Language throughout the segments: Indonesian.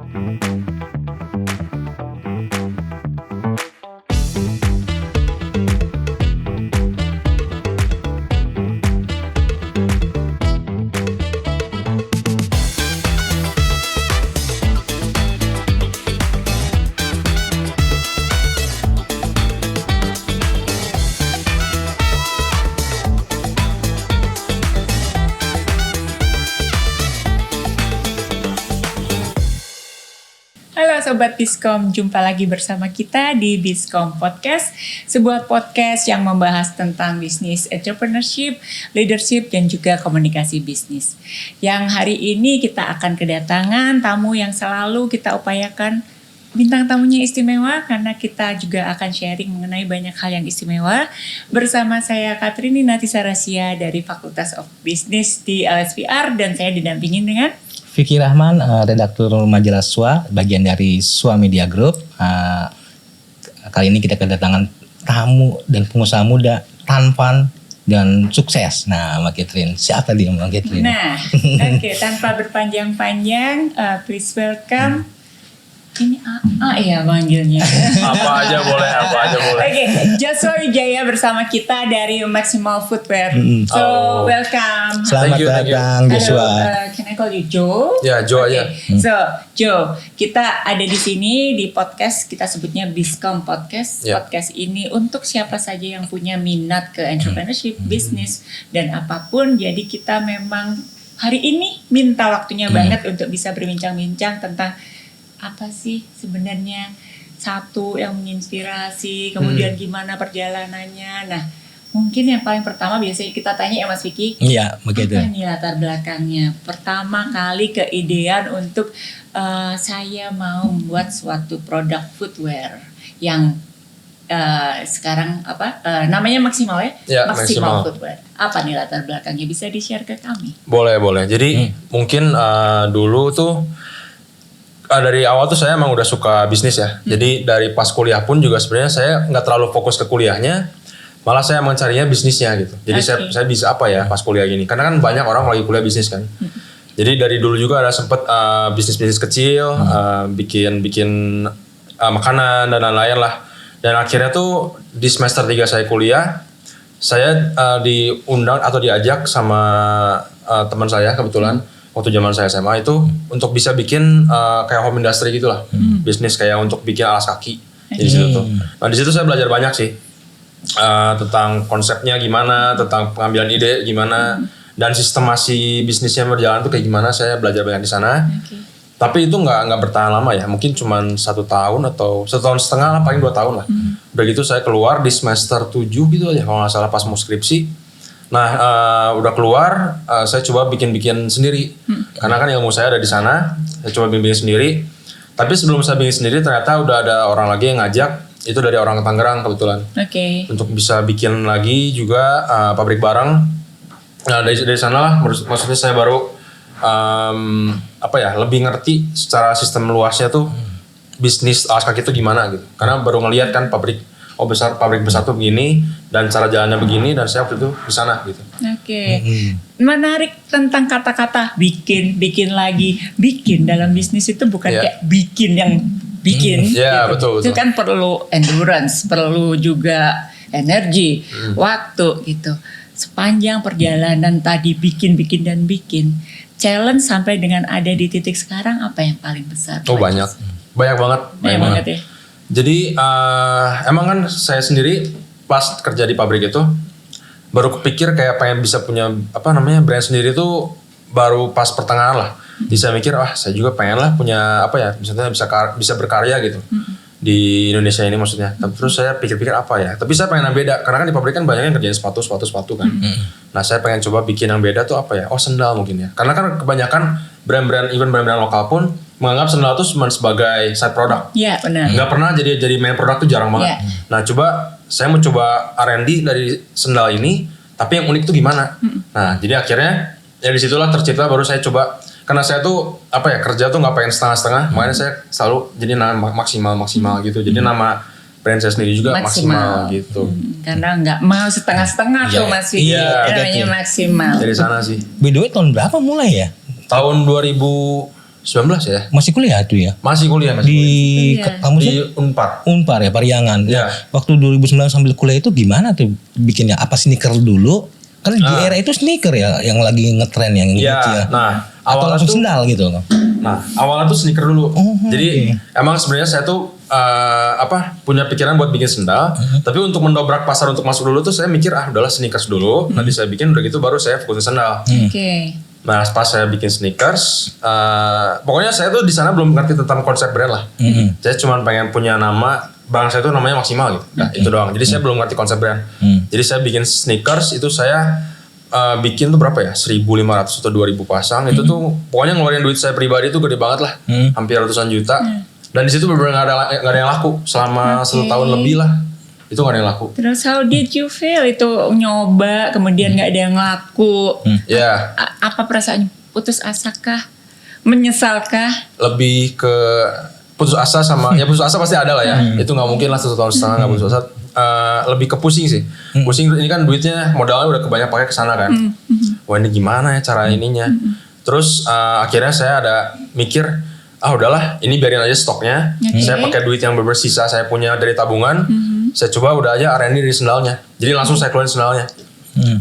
Halo Sobat Bizkom, jumpa lagi bersama kita di Bizkom Podcast, sebuah podcast yang membahas tentang bisnis, entrepreneurship, leadership, dan juga komunikasi bisnis. Yang hari ini kita akan kedatangan tamu yang selalu kita upayakan bintang tamunya istimewa, karena kita juga akan sharing mengenai banyak hal yang istimewa. Bersama saya Katrini Natisarasia dari Fakultas of Business di LSPR, dan saya didampingin dengan Vicky Rahman, redaktur majalah SWA, bagian dari SWA Media Group. Kali ini kita kedatangan tamu dan pengusaha muda, tampan dan sukses. Nah, Mbak Catherine, siapa dia Mbak Catherine? Nah, oke, tanpa berpanjang-panjang, please welcome. Ini ya manggilnya. Apa aja boleh. Oke, Joshua Wijaya bersama kita dari Maximal Footwear. So, welcome. Selamat datang Joshua. Halo, can I call you Joe? Ya, Joe aja. So, Joe, kita ada di sini di podcast, kita sebutnya Bizkom Podcast. Yeah. Podcast ini untuk siapa saja yang punya minat ke entrepreneurship, bisnis, dan apapun. Jadi kita memang hari ini minta waktunya banget untuk bisa berbincang-bincang tentang apa sih sebenarnya satu yang menginspirasi, kemudian gimana perjalanannya. Nah, mungkin yang paling pertama biasanya kita tanya ya Mas Vicky. Iya, begitu. Apa nih latar belakangnya? Pertama kali keidean untuk saya mau membuat suatu produk footwear yang sekarang namanya Maximal ya? Ya, Maximal Maximal. Footwear. Apa nih latar belakangnya? Bisa di-share ke kami? Boleh. Jadi mungkin dulu tuh dari awal tuh saya emang udah suka bisnis ya. Jadi dari pas kuliah pun juga sebenarnya saya nggak terlalu fokus ke kuliahnya, malah saya mencarinya bisnisnya gitu. Jadi saya bisa apa ya pas kuliah gini. Karena kan banyak orang lagi kuliah bisnis kan. Jadi dari dulu juga ada sempet bisnis kecil, bikin makanan dan lain-lain lah. Dan akhirnya tuh di semester 3 saya kuliah, saya diundang atau diajak sama teman saya kebetulan. Waktu zaman saya SMA itu untuk bisa bikin kayak home industry gitulah, bisnis kayak untuk bikin alas kaki di situ tuh. Nah di situ saya belajar banyak sih tentang konsepnya gimana, tentang pengambilan ide gimana, dan sistemasi bisnisnya berjalan tuh kayak gimana. Saya belajar banyak di sana. Tapi itu nggak bertahan lama ya, mungkin cuma 1 tahun atau 1 tahun setengah lah, paling 2 tahun lah. Udah gitu saya keluar di semester 7 gitu aja kalau nggak salah pas mau skripsi. Nah, udah keluar, saya coba bikin sendiri. Karena kan ilmu saya ada di sana, saya coba bikin sendiri. Tapi sebelum saya bikin sendiri, ternyata udah ada orang lagi yang ngajak, itu dari orang Tangerang kebetulan. Untuk bisa bikin lagi juga pabrik barang. Nah, dari sana lah, maksudnya saya baru lebih ngerti secara sistem luasnya tuh bisnis alas kaki itu gimana gitu. Karena baru ngelihat kan pabrik besar tuh begini dan cara jalannya begini, dan saya waktu itu di sana gitu. Menarik tentang kata-kata bikin lagi. Bikin dalam bisnis itu bukan kayak bikin yang bikin. Betul. Itu kan perlu endurance, perlu juga energi, waktu gitu. Sepanjang perjalanan tadi bikin challenge sampai dengan ada di titik sekarang, apa yang paling besar? Banyak banget ya. Jadi emang kan saya sendiri pas kerja di pabrik itu baru kepikir kayak pengen bisa punya brand sendiri tuh baru pas pertengahan lah. Jadi saya mikir saya juga pengen lah punya misalnya bisa berkarya gitu di Indonesia ini maksudnya. Terus saya pikir-pikir apa ya. Tapi saya pengen yang beda, karena kan di pabrik kan banyak yang kerjain sepatu kan. Nah saya pengen coba bikin yang beda tuh apa ya? Sendal mungkin ya. Karena kan kebanyakan brand-brand lokal pun menganggap sendal itu cuma sebagai side product. Iya benar. Nggak pernah jadi main produk tuh jarang banget. Nah saya mau coba R&D dari sendal ini, tapi yang unik tuh gimana? Nah jadi akhirnya ya disitulah tercipta baru saya coba. Karena saya tuh kerja tuh nggak pengen setengah-setengah, makanya saya selalu jadi nama maksimal gitu. Jadi nama brand saya sendiri juga maksimal gitu. Karena nggak mau setengah-setengah tuh Mas Vicky. Namanya maksimal. Dari sana sih. By the way tahun berapa mulai ya? Tahun 2011 ya. Masih kuliah tuh ya? Masih kuliah. Di Kuliah. kampusnya? Di Unpar. Unpar ya, Pariangan. Iya. Waktu 2009 sambil kuliah itu gimana tuh bikinnya? Apa sneaker dulu? Kan di era itu sneaker ya yang lagi ngetren yang Iya. hits ya. Nah, Atau awalnya langsung tuh sendal gitu. Nah, awalnya tuh sneaker dulu. Jadi emang sebenarnya saya tuh punya pikiran buat bikin sendal, tapi untuk mendobrak pasar untuk masuk dulu tuh saya mikir udahlah sneakers dulu, nanti saya bikin udah gitu baru saya fokus ke sendal. Oke. Nah, pas saya bikin sneakers, pokoknya saya tuh di sana belum ngerti tentang konsep brand lah. Saya cuma pengen punya nama, barang saya tuh namanya Maksimal gitu. Nah, itu doang. Jadi saya belum ngerti konsep brand. Jadi saya bikin sneakers itu saya bikin tuh berapa ya? 1.500 atau 2.000 pasang. Itu tuh pokoknya ngeluarin duit saya pribadi tuh gede banget lah. Hampir ratusan juta. Dan di situ benar-benar nggak ada yang laku selama 1 tahun lebih lah. Itu nggak ada yang laku. Terus how did you feel itu nyoba kemudian nggak ada yang laku? Ya, Apa perasaannya? Putus asa kah? Menyesalkah? lebih ke putus asa sama ya putus asa pasti ada lah ya. Itu nggak mungkin lah 1 tahun setengah nggak putus asa. Lebih ke pusing sih. Pusing ini kan duitnya modalnya udah kebanyak pakai ke sana kan. Wah ini gimana ya cara ininya. Terus akhirnya saya ada mikir udahlah ini biarin aja stoknya. Saya pakai duit yang bersisa saya punya dari tabungan. Saya coba udah aja R&D dari sendalnya. Jadi langsung saya keluarin sendalnya.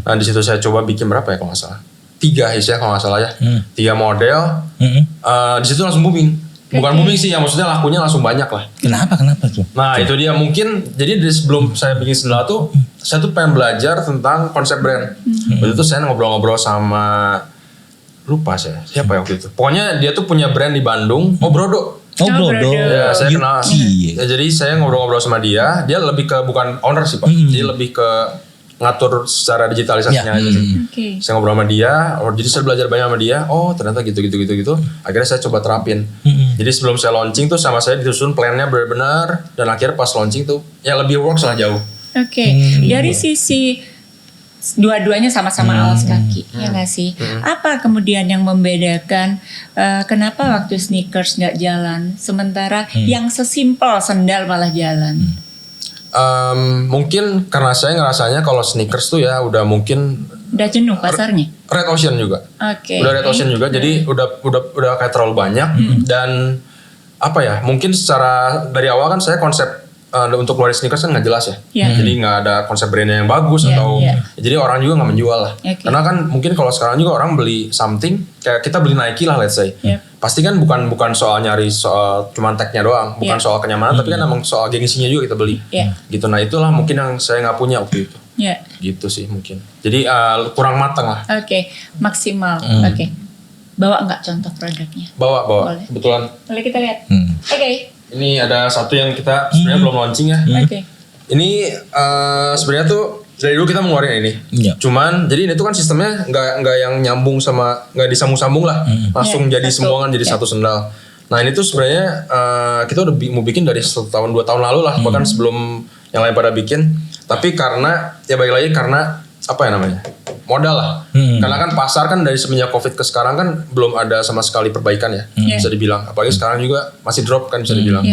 Nah di situ saya coba bikin berapa ya kalau nggak salah. 3 ya kalau nggak salah ya. 3 model. Di situ langsung booming. Bukan booming sih ya, maksudnya lakunya langsung banyak lah. Kenapa tuh? Nah itu dia mungkin, jadi sebelum saya bikin sendal tuh, saya tuh pengen belajar tentang konsep brand. Waktu itu saya ngobrol-ngobrol sama, lupa saya, siapa ya waktu itu. Pokoknya dia tuh punya brand di Bandung, Brodo. Brodo. Ya, saya kenal. Yuki. Ya, jadi saya ngobrol-ngobrol sama dia lebih ke bukan owner sih Pak. Dia lebih ke ngatur secara digitalisasinya aja sih. Oke. Saya ngobrol sama dia, jadi saya belajar banyak sama dia. Oh ternyata gitu. Akhirnya saya coba terapin. Jadi sebelum saya launching tuh sama saya disusun plannya benar-benar, dan akhirnya pas launching tuh ya lebih works lah jauh. Oke. Dari sisi dua-duanya sama-sama alas kaki, ya nggak sih? Apa kemudian yang membedakan kenapa waktu sneakers nggak jalan, sementara yang sesimpel sendal malah jalan? Mungkin karena saya ngerasanya kalau sneakers tuh ya udah mungkin Udah jenuh pasarnya? red ocean juga. Oke. Udah red ocean juga, jadi udah kayak terlalu banyak. Dan apa ya, mungkin secara dari awal kan saya konsep untuk keluarin sneakers kan nggak jelas ya. Jadi nggak ada konsep brandnya yang bagus atau jadi orang juga nggak menjual lah. Karena kan mungkin kalau sekarang juga orang beli something kayak kita beli Nike lah let's say. Pasti kan bukan soal nyari soal cuman tagnya doang, bukan soal kenyamanan, tapi kan emang soal gengsinya juga kita beli. Gitu. Nah itulah mungkin yang saya nggak punya waktu itu. Gitu sih mungkin. Jadi kurang matang lah. Oke. Maksimal. Oke. Bawa nggak contoh produknya? Bawa. Boleh. Kebetulan. Boleh kita lihat. Oke. Ini ada satu yang kita sebenarnya belum launching ya. Oke. Ini sebenarnya tuh dari dulu kita mau ngeluarin ini. Cuman jadi ini tuh kan sistemnya nggak yang nyambung sama nggak disambung-sambung lah. Langsung jadi semua kan jadi satu sendal. Nah ini tuh sebenarnya kita udah mau bikin dari 1 tahun 2 tahun lalu lah, bahkan sebelum yang lain pada bikin. Tapi karena ya balik lagi karena apa ya namanya modal lah. Karena kan pasar kan dari semenjak COVID ke sekarang kan belum ada sama sekali perbaikan ya, bisa dibilang. Apalagi sekarang juga masih drop kan bisa dibilang.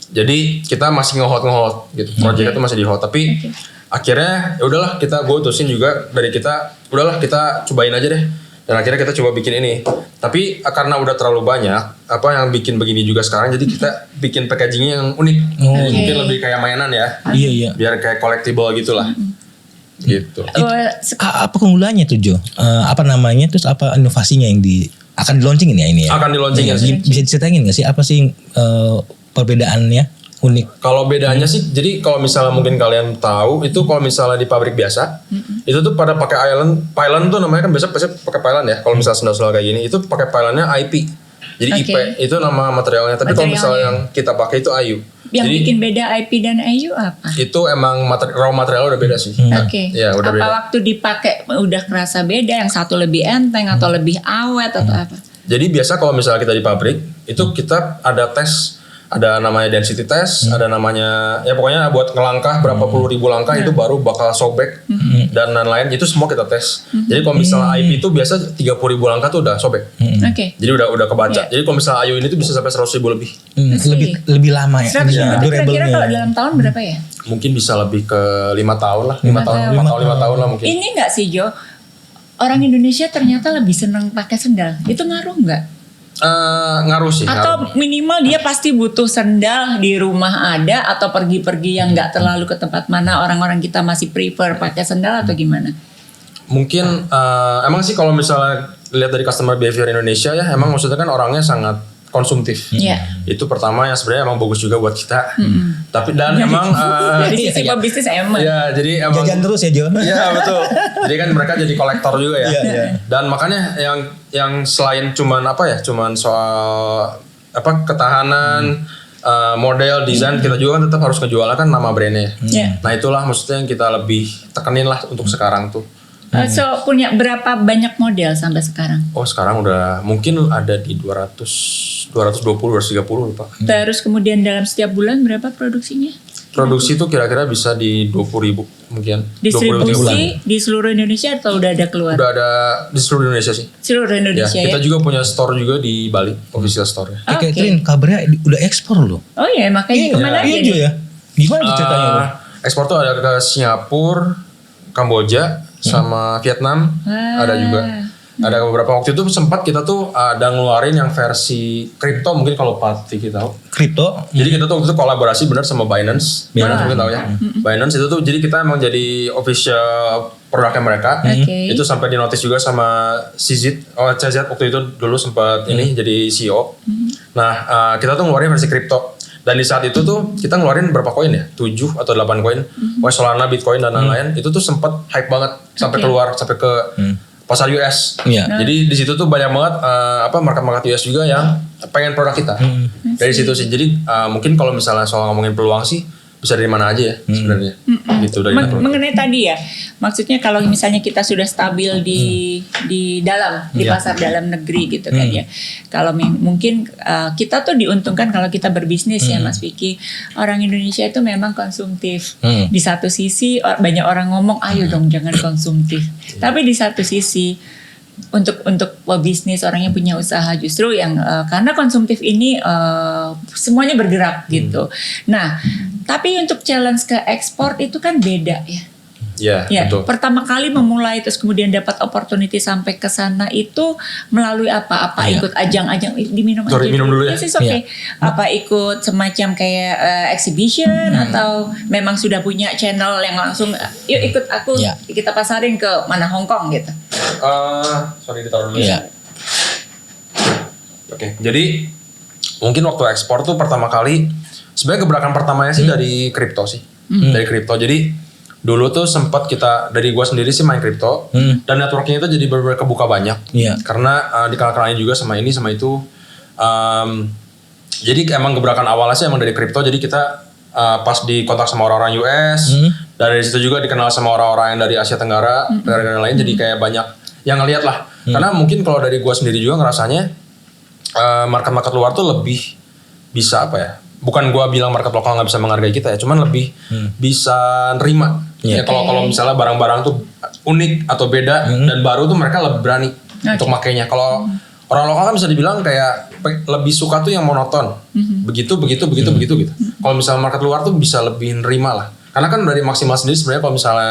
Jadi kita masih nge-hold gitu. Project itu masih di hold. Tapi akhirnya ya udahlah gue utusin juga dari kita. Udahlah kita cobain aja deh. Dan akhirnya kita coba bikin ini. Tapi karena udah terlalu banyak yang bikin begini juga sekarang, jadi kita bikin packagingnya yang unik. Jadi mungkin lebih kayak mainan ya. Iya. Biar kayak collectible gitulah. Gitu. Apa keunggulannya tuh Jo? Apa namanya, terus apa inovasinya yang akan di launchingin ya ini ya? Akan di launching ya. Bisa diceritain nggak sih apa sih perbedaannya unik? Kalau bedanya sih, jadi kalau misalnya mungkin kalian tahu itu kalau misalnya di pabrik biasa, itu tuh pada pakai pylon tuh namanya kan biasa pakai pylon ya. Kalau misalnya sendal-sendal kayak gini, itu pakai pylonnya IP. Jadi IP itu nama materialnya. Tapi kalau misalnya yang kita pakai itu IU. Yang jadi, bikin beda IP dan IU apa? Itu emang raw material udah beda sih. Ya, udah apa beda. waktu dipakai udah kerasa beda? Yang satu lebih enteng atau lebih awet atau apa? Jadi biasa kalau misalnya kita di pabrik, itu kita ada tes. Ada namanya density test, ada namanya ya pokoknya buat ngelangkah berapa puluh ribu langkah itu baru bakal sobek dan lain-lain, itu semua kita tes. Jadi kalau misalnya IP itu biasa 30 ribu langkah tuh udah sobek. Jadi udah kebaca. Jadi kalau misalnya IU ini tuh bisa sampai 100 ribu lebih. Lebih lama ya. Kira-kira kalau dalam tahun berapa ya? Mungkin bisa lebih ke 5 tahun lah, 5 tahun lah mungkin. Ini nggak sih Jo? Orang Indonesia ternyata lebih senang pakai sendal. Itu ngaruh nggak? Ngaruh sih. Atau minimal dia pasti butuh sendal di rumah ada, atau pergi-pergi yang nggak terlalu ke tempat mana orang-orang kita masih prefer pakai sendal atau gimana? Mungkin emang sih kalau misalnya lihat dari customer behavior Indonesia ya, emang maksudnya kan orangnya sangat konsumtif. Iya. Itu pertama yang sebenarnya emang bagus juga buat kita. Tapi dan emang Dari sisi pebisnis emang. ya jadi emang Jajan terus ya Jo. Iya betul. Jadi kan mereka jadi kolektor juga ya. Iya, iya. Dan makanya yang selain cuman cuman soal ketahanan, model, desain, kita juga kan tetap harus ngejual kan nama brandnya. Iya. Nah itulah maksudnya yang kita lebih tekenin lah untuk sekarang tuh. So punya berapa banyak model sampai sekarang? Oh sekarang udah mungkin ada di 220, 230 lupa. Terus kemudian dalam setiap bulan berapa produksinya? Produksi tuh kira-kira bisa di 20.000 mungkin. 20.000 tiap bulan. Distribusi di seluruh Indonesia atau udah ada keluar? Udah ada di seluruh Indonesia sih. Seluruh Indonesia Kita ya? juga punya store juga di Bali, official store. Oke. Catherine kabarnya udah ekspor loh. Oh iya, makanya kemana aja Iya nih? Jo ya. Gimana tuh ceritanya lo? Ekspor tuh ada ke Singapura, Kamboja, sama Vietnam. Ada juga. Ada beberapa waktu itu sempat kita tuh ada ngeluarin yang versi kripto, mungkin kalau Pak Vicky tahu. Kripto. Jadi kita tuh waktu itu kolaborasi benar sama Binance. Binance mungkin tahu ya. Binance itu tuh jadi kita emang jadi official produknya mereka. Oke. Itu sampai di notice juga sama CZ waktu itu dulu sempat ini jadi CEO. Nah, kita tuh ngeluarin versi kripto. Dan di saat itu tuh kita ngeluarin berapa koin ya? 7 atau 8 koin. Solana, Bitcoin dan lain-lain. Itu tuh sempat hype banget sampai keluar sampai ke pasar US. Iya. Jadi di situ tuh banyak banget market-market US juga yang pengen produk kita. Dari situ sih. Jadi mungkin kalau misalnya soal ngomongin peluang sih bisa dari mana aja ya sebenarnya. Gitu dari mana. Mengenai tadi ya, maksudnya kalau misalnya kita sudah stabil di dalam di pasar dalam negeri gitu kan ya. Kalau mungkin kita tuh diuntungkan kalau kita berbisnis ya Mas Vicky. Orang Indonesia itu memang konsumtif. Di satu sisi banyak orang ngomong ayo dong jangan konsumtif. Tapi di satu sisi untuk bisnis orang yang punya usaha justru yang karena konsumtif ini semuanya bergerak gitu. Nah, tapi untuk challenge ke ekspor itu kan beda ya. Ya, Ya, betul. pertama kali memulai terus kemudian dapat opportunity sampai ke sana itu melalui apa? Apa ikut ajang-ajang diminum aja. Sorry, minum dulu ya. Yes, it's okay. Apa ikut semacam kayak exhibition atau memang sudah punya channel yang langsung yuk ikut aku kita pasarin ke mana Hong Kong gitu. Sorry ditaruh dulu. Iya. Oke, jadi mungkin waktu ekspor tuh pertama kali sebenarnya gebrakan pertamanya sih dari kripto sih. Dari kripto. Jadi dulu tuh sempat kita dari gua sendiri sih main kripto dan networknya itu jadi benar-benar kebuka banyak. Iya. Karena dikenal-kenalin juga sama ini sama itu. Jadi emang gebrakan awalnya sih emang dari kripto. Jadi kita pas di kontak sama orang-orang US, dari situ juga dikenal sama orang-orang yang dari Asia Tenggara, negara-negara lain. Jadi kayak banyak yang ngeliat lah. Karena mungkin kalau dari gua sendiri juga ngerasanya market-market luar tuh lebih bisa apa ya? Bukan gua bilang market lokal nggak bisa menghargai kita ya, cuman lebih bisa nerima. Ya kalau misalnya barang-barang tuh unik atau beda dan baru tuh mereka lebih berani untuk makainya. Kalau orang lokal kan bisa dibilang kayak lebih suka tuh yang monoton. Begitu gitu. Kalau misalnya market luar tuh bisa lebih nerima lah. Karena kan dari Maximal sendiri sebenarnya kalau misalnya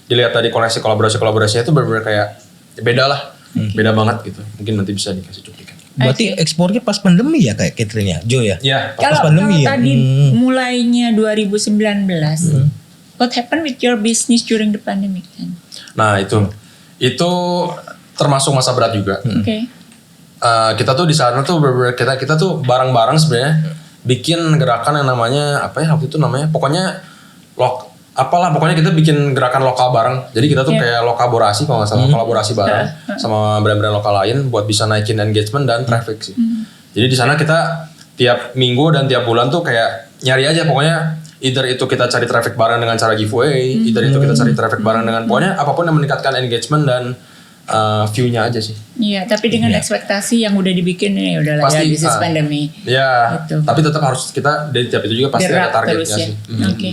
dilihat tadi koleksi kolaborasinya itu benar-benar kayak beda lah. Beda banget gitu. Mungkin nanti bisa dikasih cuplikan. Berarti ekspornya pas pandemi ya kayak Catherine ya, Jo ya? Iya. Kalau pandemi ya? tadi mulainya 2019, what happened with your business during the pandemic then? Nah itu termasuk masa berat juga. Oke. Kita tuh di sana tuh kita tuh bareng-bareng sebenarnya bikin gerakan yang namanya apa ya waktu itu namanya pokoknya pokoknya kita bikin gerakan lokal bareng. Jadi kita tuh kayak lokaborasi kalau nggak salah kolaborasi bareng sama brand-brand lokal lain buat bisa naikin engagement dan traffic sih. Jadi di sana kita tiap minggu dan tiap bulan tuh kayak nyari aja pokoknya either itu kita cari traffic bareng dengan cara giveaway, either itu kita cari traffic bareng dengan pokoknya apapun yang meningkatkan engagement dan view-nya aja sih. Iya, tapi dengan ekspektasi yang udah dibikin ya udahlah Pasti, ya bisnis pandemi. Ya, Gitu. tapi tetap harus kita dari tiap itu juga pasti Gerak ada targetnya terus ya. sih. Oke.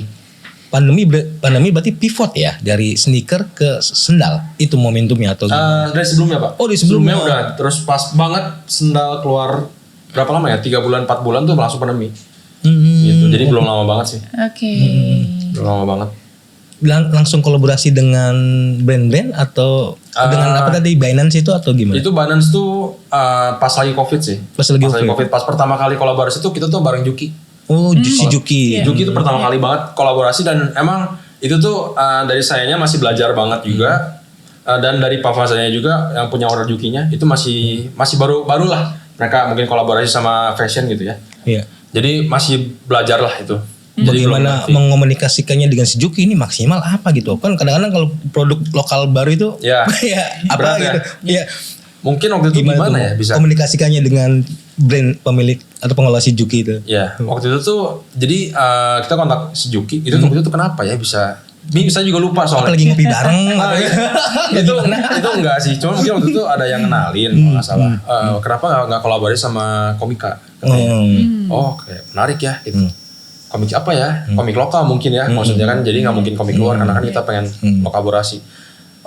Pandemi berarti pivot ya dari sneaker ke sendal. Itu momentumnya atau gimana? Dari sebelumnya Pak. Oh, dari sebelumnya. Udah terus pas banget sendal keluar berapa lama ya? 3 bulan 4 bulan tuh langsung pandemi. Gitu. Jadi belum lama banget sih. Oke. Belum lama banget. langsung kolaborasi dengan brand-brand atau dengan apa tadi Binance itu atau gimana? Itu Binance tuh pas lagi COVID sih. Pas lagi COVID. Pas pertama kali kolaborasi tuh kita tuh bareng Juki. Oh, si Juki. Juki itu pertama kali banget kolaborasi dan emang itu tuh dari sayanya masih belajar banget juga. Dan dari Pak Fazanya juga yang punya order Jukinya itu masih baru lah. Mereka mungkin kolaborasi sama fashion gitu ya. Iya. Jadi masih belajar lah itu. Jadi Bagaimana mengomunikasikannya dengan si Juki ini maksimal apa gitu? Kan kadang-kadang kalau produk lokal baru itu ya, ya apa berat gitu. Ya. Ya. Mungkin waktu itu gimana ya bisa komunikasikannya dengan brand pemilik atau pengelola si Juki itu? Ya, waktu itu tuh jadi kita kontak si Juki itu waktu itu kenapa ya bisa juga lupa soalnya. Apa lagi ngopi bareng? itu enggak sih, cuma mungkin waktu itu ada yang kenalin kalau nggak salah. Kenapa nggak kolaborasi sama Komika? Oh, kayak menarik ya gitu. Komik apa ya? Komik lokal mungkin ya, maksudnya kan. Jadi nggak mungkin komik luar karena kan kita pengen kolaborasi.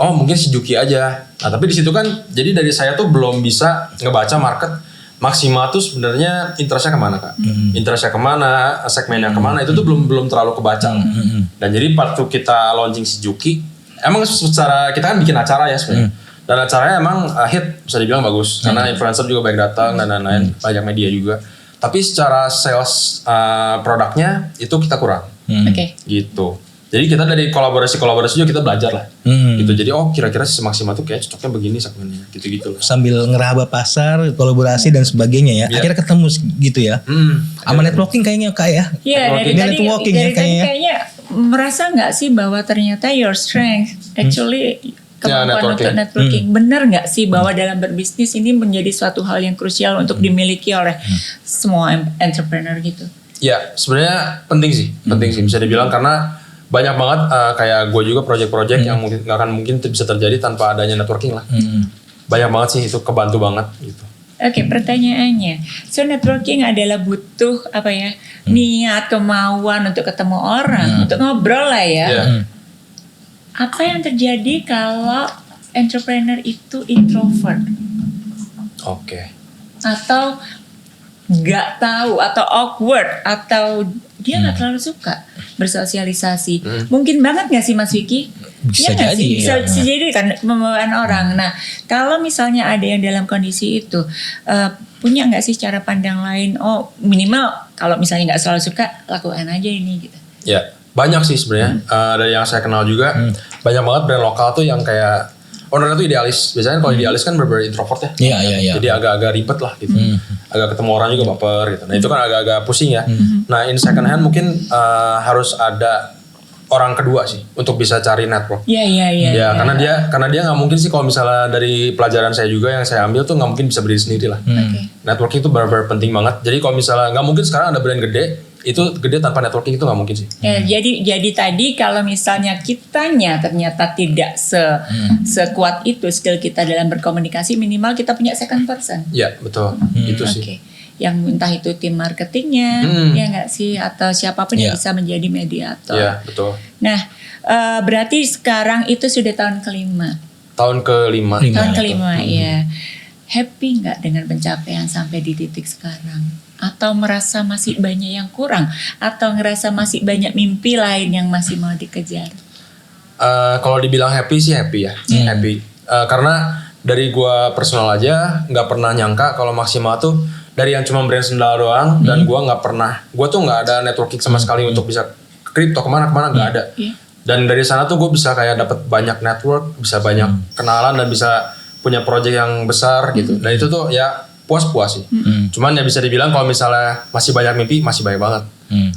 Oh, mungkin si Juki aja. Nah, tapi di situ kan, jadi dari saya tuh belum bisa ngebaca market Maxima tuh sebenarnya interestnya kemana kak? Interestnya kemana, segmennya kemana itu tuh belum terlalu kebaca. Dan jadi waktu kita launching si Juki, emang secara kita kan bikin acara ya sebenarnya. Dan acaranya emang hit, bisa dibilang bagus karena influencer juga banyak datang dan lain-lain, banyak media juga. Tapi secara sales produknya itu kita kurang. Gitu. Jadi kita dari kolaborasi juga kita belajar lah. Gitu. Jadi kira-kira si Maxima tuh kayak cocoknya begini segmennya gitu-gitu. Sambil ngeraba pasar, kolaborasi dan sebagainya ya. Akhirnya ketemu gitu ya. Sama networking kayaknya kak ya. Iya, dari tadi kayaknya merasa nggak sih bahwa ternyata your strength actually kemampuan untuk networking. Benar nggak sih bahwa dalam berbisnis ini menjadi suatu hal yang krusial untuk dimiliki oleh semua entrepreneur gitu? Ya, sebenarnya penting sih bisa dibilang karena banyak banget kayak gue juga project-project yang mungkin nggak akan mungkin bisa terjadi tanpa adanya networking lah. Banyak banget sih itu kebantu banget gitu. Oke, pertanyaannya, so networking adalah butuh apa ya niat, kemauan untuk ketemu orang, untuk ngobrol lah ya. Apa yang terjadi kalau entrepreneur itu introvert? Atau nggak tahu atau awkward atau dia nggak terlalu suka bersosialisasi. Mungkin banget nggak sih Mas Vicky? Bisa ya jadi. Bisa jadi kan pembawaan orang. Nah kalau misalnya ada yang dalam kondisi itu punya nggak sih cara pandang lain? Oh minimal kalau misalnya nggak selalu suka lakukan aja ini gitu. Ya banyak sih sebenarnya dari yang saya kenal juga banyak banget brand lokal tuh yang kayak ownernya tuh idealis. Biasanya kalau idealis kan bener-bener introvert ya. Iya. Jadi agak-agak ribet lah gitu. Agak ketemu orang juga baper gitu. Nah itu kan agak-agak pusing ya. Nah in second hand mungkin harus ada orang kedua sih untuk bisa cari network. Iya. Karena dia nggak mungkin sih kalau misalnya dari pelajaran saya juga yang saya ambil tuh nggak mungkin bisa berdiri sendiri lah. Networking itu benar-benar penting banget. Jadi kalau misalnya nggak mungkin sekarang ada brand gede itu gede tanpa networking itu nggak mungkin sih. Ya, jadi tadi kalau misalnya kitanya ternyata tidak sekuat itu skill kita dalam berkomunikasi, minimal kita punya second person. Ya betul, itu sih. Yang entah itu tim marketingnya, ya nggak sih, atau siapapun yang bisa menjadi mediator. Iya betul. Nah, berarti sekarang itu sudah tahun kelima. Tahun kelima. Tahun kelima, ya. Happy nggak dengan pencapaian sampai di titik sekarang? Atau merasa masih banyak yang kurang? Atau ngerasa masih banyak mimpi lain yang masih mau dikejar? Kalau dibilang happy sih happy ya. Happy. Karena dari gua personal aja nggak pernah nyangka kalau Maxima tuh dari yang cuma brand sendal doang dan gua tuh nggak ada networking sama sekali untuk bisa kripto kemana nggak ada. Dan dari sana tuh gue bisa kayak dapat banyak network, bisa banyak kenalan dan bisa punya project yang besar gitu. Dan itu tuh ya puas-puas sih. Cuman ya bisa dibilang kalau misalnya masih banyak mimpi, masih banyak banget.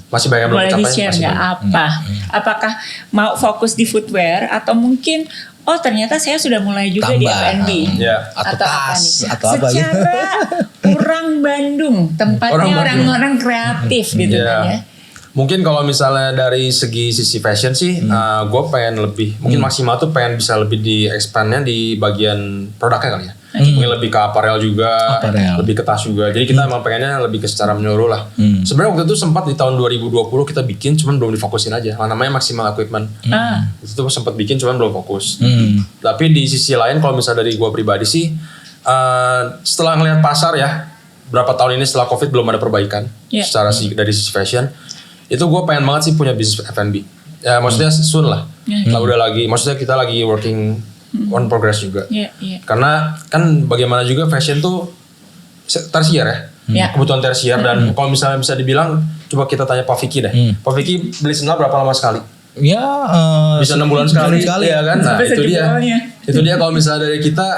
Masih banyak belum tercapai. Boleh di-share nggak apa? Apakah mau fokus di footwear atau mungkin ternyata saya sudah mulai juga di F&B. Atau tas atau apa gitu. Secara orang Bandung, tempatnya orang-orang kreatif gitu kan ya. Mungkin kalau misalnya dari sisi fashion sih, gue pengen lebih, mungkin Maxima tuh pengen bisa lebih di expandnya di bagian produknya kali ya. Mungkin lebih ke apparel juga, lebih ke tas juga. Jadi kita emang pengennya lebih ke secara menyeluruh lah. Sebenarnya waktu itu sempat di tahun 2020 kita bikin, cuman belum difokusin aja. Namanya Maximal Equipment. Itu tuh sempat bikin, cuman belum fokus. Tapi di sisi lain, kalau misalnya dari gue pribadi sih, setelah ngelihat pasar ya, berapa tahun ini setelah COVID belum ada perbaikan secara dari sisi fashion. Itu gue pengen banget sih punya bisnis F&B. Ya maksudnya soon lah. Lah udah lagi, maksudnya kita lagi working on progress juga. Iya, iya. Karena kan bagaimana juga fashion tuh tersier ya. Ya. Kebutuhan tersier dan kalau misalnya bisa dibilang, coba kita tanya Pak Vicky deh. Pak Vicky beli sendal berapa lama sekali? Ya Bisa 6 bulan sekali ya kan. Nah, Sampai itu dia. sejualnya. Itu dia kalau misalnya dari kita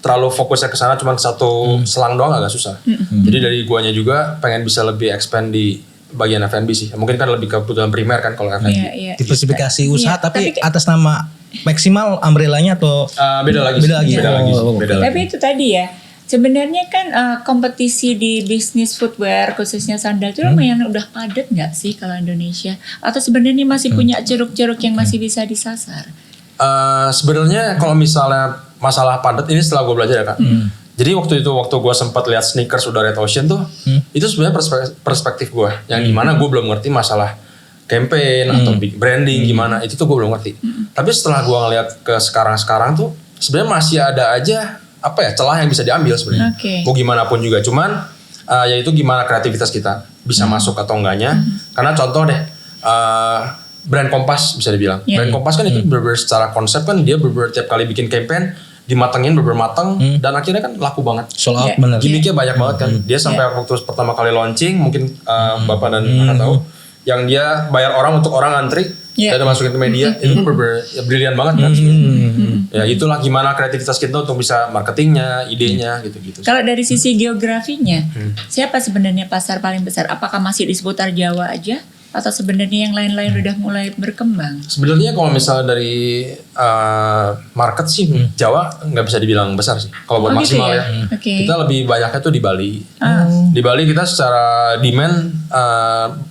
terlalu fokusnya ke sana cuma satu selang doang agak susah. Jadi dari guanya juga pengen bisa lebih expand di bagian F&B sih. Mungkin kan lebih kebutuhan primer kan kalau F&B. Iya, iya. diversifikasi usaha Iya, tapi tapi- atas nama maksimal umbrellanya atau Beda lagi. Beda lagi. Beda lagi. Oh, Beda lagi. Tapi itu tadi ya, sebenarnya kan kompetisi di bisnis footwear khususnya sandal itu lumayan udah padat nggak sih kalau Indonesia? Atau sebenarnya masih punya ceruk-ceruk yang masih bisa disasar? Sebenarnya kalau misalnya masalah padat ini setelah gue belajar ya Kak. Jadi waktu gue sempat lihat sneakers udah Red Ocean tuh, itu sebenarnya perspektif gue. Yang dimana gue belum ngerti masalah campaign atau big branding gimana, itu tuh gue belum ngerti. Tapi setelah gue ngeliat ke sekarang tuh, sebenarnya masih ada aja celah yang bisa diambil sebenarnya. Oke. Mau gimana pun juga, cuman yaitu gimana kreativitas kita bisa masuk atau enggaknya. Karena contoh deh, brand Kompas bisa dibilang. Yeah. Brand Kompas kan itu bener-bener secara konsep kan dia bener-bener tiap kali bikin campaign dimatengin bener-bener mateng dan akhirnya kan laku banget. sold out Ya. bener. Gimmicknya banyak banget kan. Dia sampai waktu pertama kali launching mungkin Bapak dan Kakak tahu yang dia bayar orang untuk orang antri Yeah. dan masukin ke media itu kan bener-bener brilian banget kan. Ya itulah gimana kreativitas kita untuk bisa marketingnya, idenya gitu-gitu. Kalau dari sisi geografinya, siapa sebenarnya pasar paling besar? Apakah masih di seputar Jawa aja? Atau sebenarnya yang lain-lain udah mulai berkembang? Sebenarnya kalau misalnya dari market sih Jawa nggak bisa dibilang besar sih. Kalau buat Oh, gitu maksimal ya? ya. Oke. Kita lebih banyaknya tuh di Bali. Di Bali kita secara demand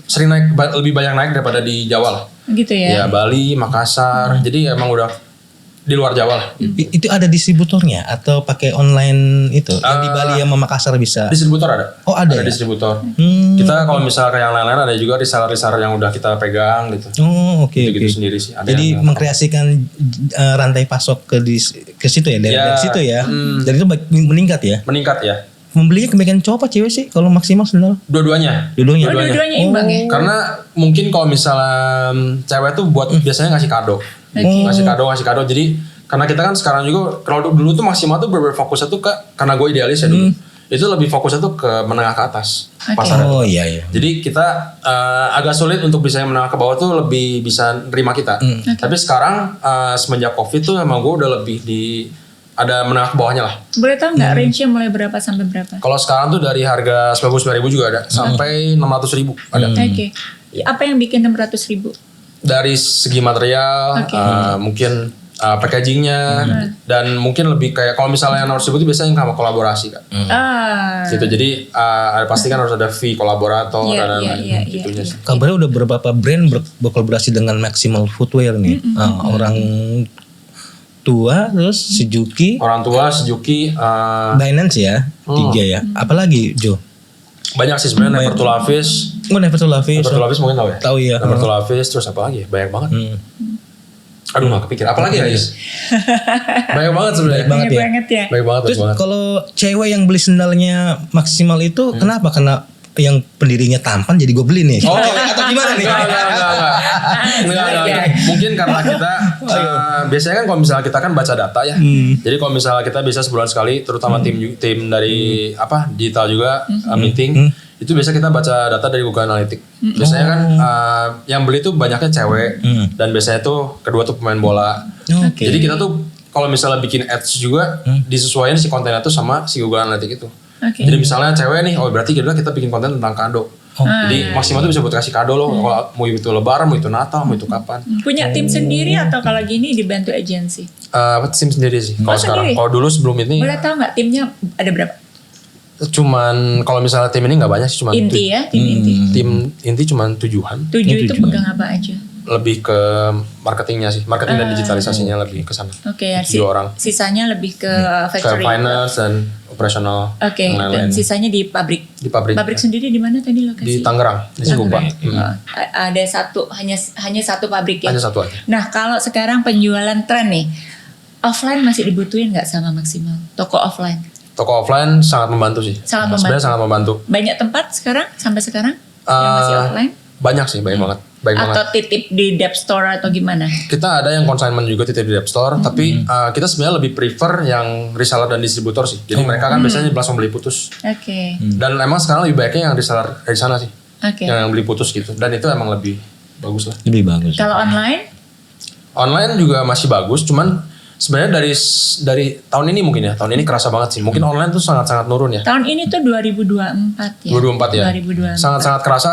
sering lebih banyak naik daripada di Jawa lah. Gitu Ya ya? Bali, Makassar. Jadi emang udah di luar Jawa lah. Itu ada distributornya atau pakai online itu? Yang di Bali sama Makassar bisa. Distributor ada. Oh, ada ya? distributor. Kita kalau misalnya ke yang lain-lain ada juga reseller-reseller yang udah kita pegang gitu. Oh, oke Gitu-gitu oke. sendiri sih. Ada Jadi yang- mengkreasikan rantai pasok ke situ ya, dari Ya, situ ya. Dan itu meningkat ya. meningkat ya. Membelinya kebanyakan cowok apa cewek sih kalau maksimal sendal? Dua-duanya. Dua-duanya. Oh, dua-duanya imbang ya? Karena mungkin kalau misalnya cewek tuh buat biasanya ngasih kado. Ngasih kado. Jadi karena kita kan sekarang juga kalau dulu tuh maksimal tuh berfokusnya tuh karena gue idealis ya dulu. Itu lebih fokusnya tuh ke menengah ke atas Oke. pasarnya. Oh iya iya. Jadi kita agak sulit untuk bisa yang menengah ke bawah tuh lebih bisa nerima kita. Tapi sekarang semenjak Covid tuh emang gue udah lebih ada menengah ke bawahnya lah. Boleh tahu nggak range-nya mulai berapa sampai berapa? Kalau sekarang tuh dari harga 99.000 juga ada sampai 600.000 ada. Oke. Apa yang bikin 600.000? Dari segi material, Oke. mungkin packagingnya, dan mungkin lebih kayak kalau misalnya yang 600.000 itu biasanya sama kolaborasi kan. Gitu. Jadi pasti kan harus ada fee kolaborator Iya, dan iya, lain-lain iya, gitunya iya. sih. Kabarnya udah beberapa brand berkolaborasi dengan Maximal Footwear nih. Orang tua terus Suzuki, Orang tua, Suzuki, Binance ya, 3 ya. Apalagi Jo? banyak sih sebenarnya. Never to Lavis. Oh, Never to Lavis. Never to Lavis mungkin tahu ya? Tahu ya. Never to Lavis, terus apa lagi? Banyak banget. Aduh gak kepikir. Apa lagi ya Is? Banyak banget sebenarnya. Banyak Banyak ya. banget ya. Banyak banget. Terus kalau cewek yang beli sendalnya Maximal itu kenapa? Karena yang pendirinya tampan jadi gue beli nih. Oh, atau gimana nih? Enggak. Mungkin karena kita biasanya kan kalau misalnya kita kan baca data ya. Jadi kalau misalnya kita bisa sebulan sekali, terutama tim dari digital juga meeting, itu biasa kita baca data dari Google Analytics. Biasanya kan yang beli tuh banyaknya cewek dan biasanya tuh kedua tuh pemain bola. Oke. Jadi kita tuh kalau misalnya bikin ads juga disesuaikan si kontennya tuh sama si Google Analytics itu. Oke. Jadi misalnya cewek nih, berarti kita bikin konten tentang kado. Jadi maksimal tuh bisa buat kasih kado loh. Kalau mau itu lebaran, mau itu Natal, mau itu kapan. Punya tim sendiri atau kalau gini dibantu agensi? Tim sendiri sih. Kalau sekarang, sendiri? kalau dulu sebelum ini, Boleh tahu nggak timnya ada berapa? cuman kalau misalnya tim ini nggak banyak sih, cuman Inti ya, tim inti. tim inti cuman 7-an. 7 itu pegang apa aja? Lebih ke marketingnya sih, marketing dan digitalisasinya lebih ke sana. Oke ya, 7 orang. sisanya lebih ke Ke factory. finance dan operasional. Oke, yang dan lain-lain. sisanya di pabrik. Di pabrik. Pabrik sendiri di mana tadi lokasi? Di Tangerang, di Cikupa. Oh, ada satu, hanya satu pabrik ya. Hanya satu aja. Nah, kalau sekarang penjualan tren nih, offline masih dibutuhin nggak sama Maximal? Toko offline. Toko offline sangat membantu sih. Sangat Sebenarnya membantu. sangat membantu. Banyak tempat sekarang sampai sekarang yang masih offline? Banyak sih, banyak banget. Baik banget. Atau titip di Dep Store atau gimana? Kita ada yang consignment juga titip di App Store, tapi kita sebenarnya lebih prefer yang reseller dan distributor sih. Jadi mereka kan biasanya langsung beli putus. Oke. Dan emang sekarang lebih baiknya yang reseller dari sana sih. Oke. Yang beli putus gitu. Dan itu emang lebih bagus lah. Lebih bagus. Kalau online? Online juga masih bagus, cuman sebenarnya dari tahun ini mungkin ya. Tahun ini kerasa banget sih. Mungkin online tuh sangat-sangat nurun ya. Tahun ini tuh 2024 ya. 2024 ya. 2024. Sangat-sangat kerasa